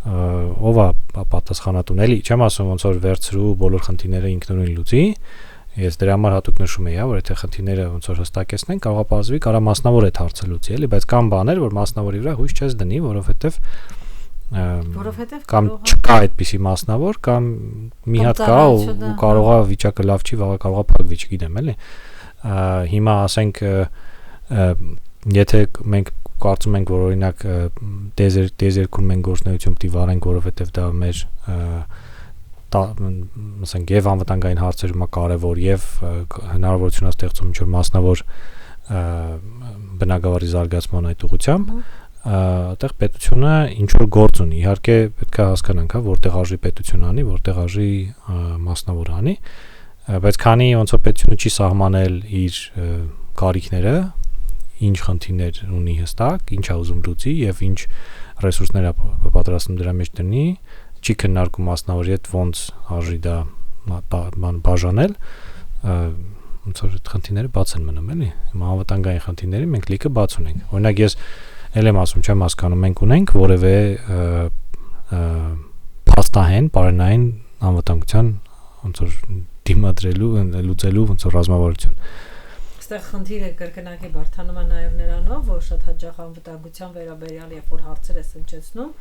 ով է պատասխանատուն, էլի չեմ ասում ոնց որ վերցրու բոլոր խնդիրները ինքնուրույն լուծի, ես դրա համար հատուկ նշում եի, որ եթե խնդիրները ոնց որ հստակեցնենք, կարող է բարձվի, կարա մասնավոր այդ հարցը լուծի, էլի, բայց կան բաներ, որ մասնավորի վրա հույս չես դնի, որովհետև կամ չկա այդպիսի մասնավոր, կամ մի հատ կա ու կարող է վիճակը լավ չի, վաղը կարող է փակվի, չգիտեմ, էլի։ Հիմա ասենք եթե մենք կարծում ենք, որ օրինակ դեզերքում մենք գործունեություն պիտի վարենք, որովհետև դա մեր ասենք եւ անվտանգային հարցերում է կարեւոր եւ հնարավորություն է ստեղծում ինչ-որ մասնավոր բնակավարի զարգացման այդ ուղղությամբ, այդտեղ պետությունը ինչ որ գործ ունի, իհարկե պետք է հասկանանք, հա, որտեղ արժի պետություն անի, որտեղ արժի մասնավոր անի, բայց քանի ոնց որ պետությունը չի սահմանել իր կարիքները, ինչ խնդիրներ ունի հստակ, ինչ է ուզում լուծի եւ ինչ ռեսուրսներ է պատրաստում դրա մեջ դնի, չի քննարկում մասնավորի հետ ոնց արժի դա բաժանել, ոնց որ այդ խնդիրները բաց են մնում, էլի։ Հիմա անվտանգային խնդիրների մենք լիքը բաց ունենք։ Օրինակ ես ել եմ ասում, չեմ հասկանում, մենք ունենք որևէ փաստահեն, պարենային անվտանգության ոնց որ դիմադրելու, լուծելու ոնց որ ռազմավարություն։ Այստեղ խնդիրը կրկնակի բարթանում է նաև նրանով, որ շատ հաճախ անվտանգության վերաբերյալ երբ որ հարցեր ես հնչեցնում,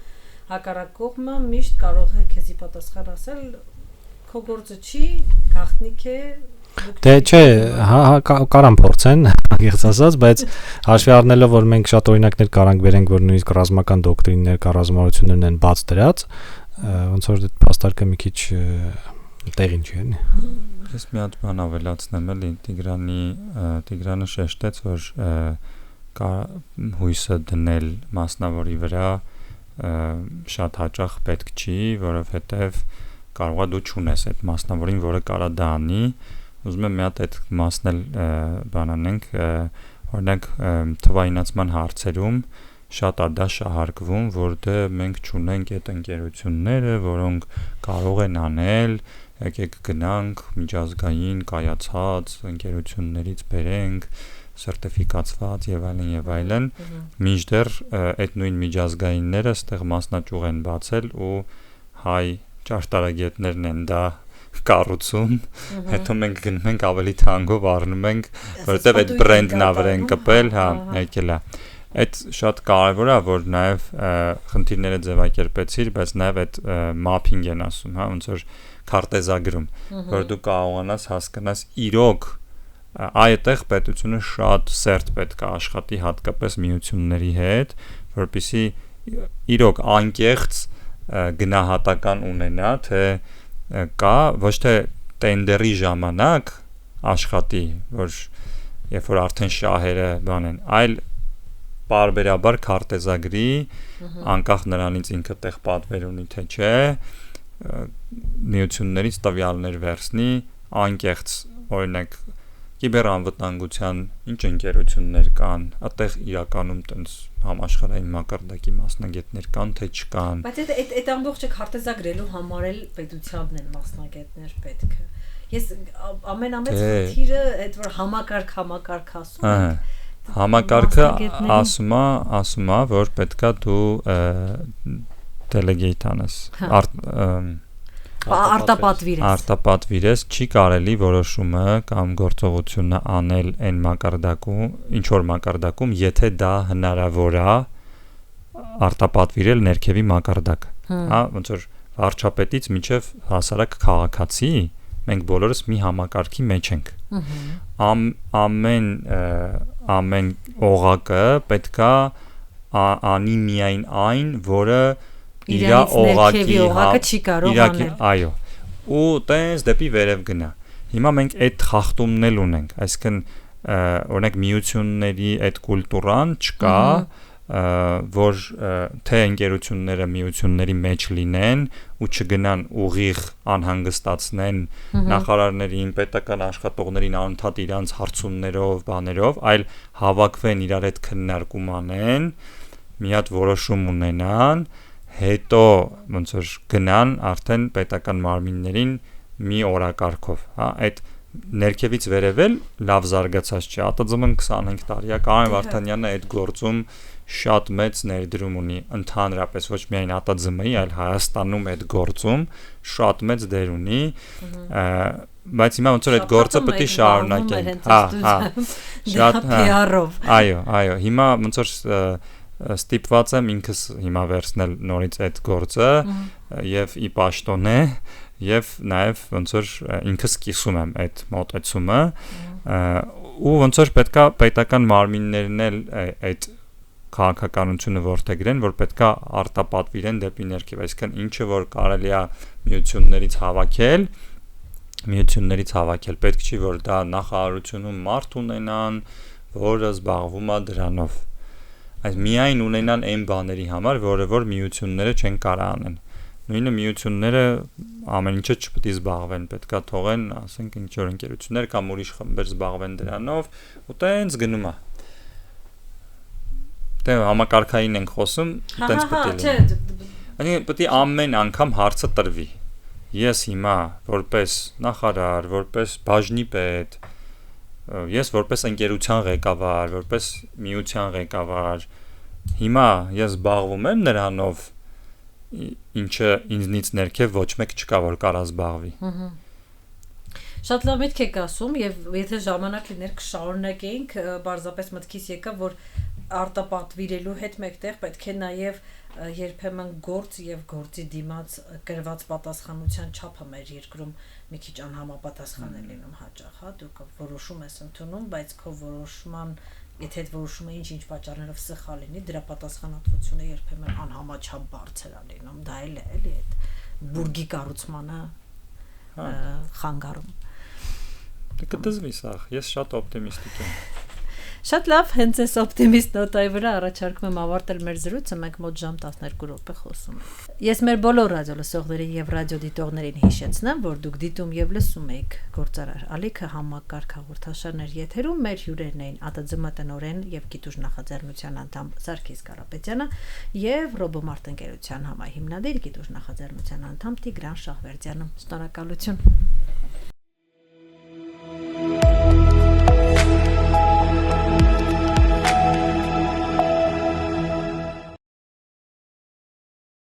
հակառակ կողմը միշտ կարող է քեզի պատասխան ասել, քո գործը չի, գաղտնիք է։ Դե չէ, կարան փորձեն, աղեղծ ասած, բայց հաշվի առնելով, որ մենք շատ օրինակներ կարանք վերենք, որ նույնիսկ ռազմական դոկտրիններ, կառավարություններն են բաց դրած, ոնց որ այդ փաստարկը մի քիչ տեղին չի, էլի։ Ես մի հատ բան ավելացնեմ, էլի Տիգրանը շեշտեց, որ կա հույսը դնել մասնավորի վրա շատ հաճախ պետք չի, որովհետև կարող է դու չունես այդ մասնավորին, որը կարա դա անի։ Ուզում եմ մի հատ այդ մասն էլ բանանենք, օրինակ թվայինացման հարցերում շատ է դա շահարկվում, որ դե մենք չունենք այդ ընկերությունները, որոնք կարող են անել, եկեք գնանք միջազգային կայացած ընկերություններից բերենք, սերտիֆիկացված եւ այլն, մինչդեռ այդ նույն միջազգայինները ստեղ մասնաճյուղ են բացել ու հայ ճարտարագետներն են դա կառուցում, հետո մենք գնում ենք ավելի թանկով առնում ենք, որովհետեւ այդ բրենդն ավր են կպել, հա, եկել է։ Այդ շատ կարևոր է, որ նաև խնդիրները ձևակերպեցիր, բայց նաև այդ mapping են ասում, հա, ոնց որ քարտեզագրում, որ դու կարողանաս հասկանաս իրոք այդտեղ պետությունը շատ սերտ պետք է աշխատի հատկապես միությունների հետ, որպեսզի իրոք անկեղծ գնահատական ունենա, թե կա ոչ թե տենդերի ժամանակ աշխատի, որ երբ որ արդեն շահերը բան են, այլ բարբերաբար քարտեզագրի, անկախ նրանից ինքը տեղ պատվեր ունի թե չէ, միություններից տվյալներ վերցնի, անկեղծ օրինակ կիբերանվտանգության ինչ ընկերություններ կան, այդտեղ իրականում տենց համաշխարհային մակարդակի մասնագետներ կան, թե չկան։ Բայց այդ ամբողջը քարտեզագրելու համար էլ պետությանն են մասնագետներ պետքը։ Ես ամենամեծ խնդիրը այդ որ համակարգ ասում ենք, համակարգը ասում է, որ պետքա դու delegate անես, արտապատվիրես, չի կարելի որոշումը կամ գործողությունը անել այն մակարդակում, ինչ որ մակարդակում, եթե դա հնարավոր է արտապատվիրել ներքևի մակարդակ, հա, ոնց որ վարչապետից մինչև հասարակ քաղաքացի մենք բոլորս մի համակարգի մեջ ենք։ Ամեն օղակը պետքա անի միայն այն, որը իր օղակի չի կարող անել։ Այո։ Ու տենց դեպի վերև գնա։ Հիմա մենք այդ խախտումն էլ ունենք, այսինքն օրինակ միությունների այդ կուլտուրան չկա, որ թե ընկերությունները միությունների մեջ լինեն ու չգնան ուղիղ անհանգստացնեն նախարարներին, պետական աշխատողներին անընդհատ իրանց հարցումներով, բաներով, այլ հավաքվեն իրար հետ քննարկում անեն, մի հատ որոշում ունենան, հետո ոնց որ գնան արդեն պետական մարմիններին մի օրակարգով, հա, այդ ներքևից վերևել լավ զարգացած չի, ԱՏԶՄ-ն 25 տարի է, Կարեն Վարդանյանը այդ գործում շատ մեծ ներդրում ունի, ընդհանրապես ոչ միայն ԱՏԶՄ-ի, այլ Հայաստանում այդ գործում շատ մեծ դեր ունի, բայց հիմա ոնց որ այդ գործը պետք է շարունակենք, հա, շատ PR-ով, այո, հիմա ոնց որ ստիպված եմ ինքս հիմա վերցնել նորից այդ գործը եւ ի պաշտոնե եւ նաեւ ոնց որ ինքս կիսում եմ այդ մոտեցումը ու ոնց որ պետքա պետական մարմիններն էլ այդ քաղաքականությունը որդեգրեն, որ պետքա արտապատվիրեն դեպի ներքև, այսինքն ինչը որ կարելի է միություններից հավաքել, պետք չի որ դա նախարարությունում մարդ ունենան, որը զբաղվում է դրանով, այս միայն ունենան այն բաների համար, որը որ միությունները չեն կարող անեն, նույնը միությունները ամեն ինչը չպետք է զբաղվեն, պետքա թողեն, ասենք ինչ որ ընկերություններ կամ ուրիշ խմբեր զբաղվեն դրանով, ու տենց գնում է Դե համակարգային ենք խոսում, տենց պետք է լինի։ Այնինքն պետք է ամեն անգամ հարցը տրվի։ Ես հիմա որպես նախարար, որպես բաժնի պետ, ես որպես ընկերության ղեկավար, որպես միության ղեկավար, հիմա ես զբաղվում եմ նրանով, ինչը ինձնից ներքև ոչ մեկ չկա, որ կարա զբաղվի։ Շատ լավ միտք եք ասում, եւ եթե ժամանակ լիներ կշարունակեինք, բարձրապես մտքից եկավ, որ արտապատվիրելու հետ մեկտեղ պետք է նաև երբեմն գործ եւ գործի դիմաց գրված պատասխանության չափը մեր երկրում մի քիչ անհամապատասխան է լինում հաճախ, հա, դու որոշում ես ընդունում, բայց քո որոշման, եթե այդ որոշումը ինչ պատճառներով սխալ լինի, դրա պատասխանատվությունը երբեմն անհամաչափ բարձր է լինում, դա էլ է, էլի այդ բուրգի կառուցմանը խանգարում։ Դե կդզվի սա, ես շատ օպտիմիստիկ եմ։ Շատ լավ, հենց այս օպտիմիստ նոտայի վրա առաջարկում եմ ավարտել մեր զրույցը, մենք մոտ ժամ 12 րոպե խոսում ենք։ Ես մեր բոլոր ռադիո լսողներին եւ ռադիո դիտողներին հիշեցնեմ, որ դուք դիտում եւ լսում եք Գործարար Ալիքը համակարգ հաղորդաշարներ եթերում, մեր հյուրերն էին ԱՏԶՄ տնօրեն եւ Գիտուժ նախաձեռնության անդամ Սարգիս Կարապետյանը եւ Ռոբոմարտ ընկերության համահիմնադիր Գիտուժ նախաձեռնության անդամ Տիգրան Շահվերդյանը։ Շնորհակալություն։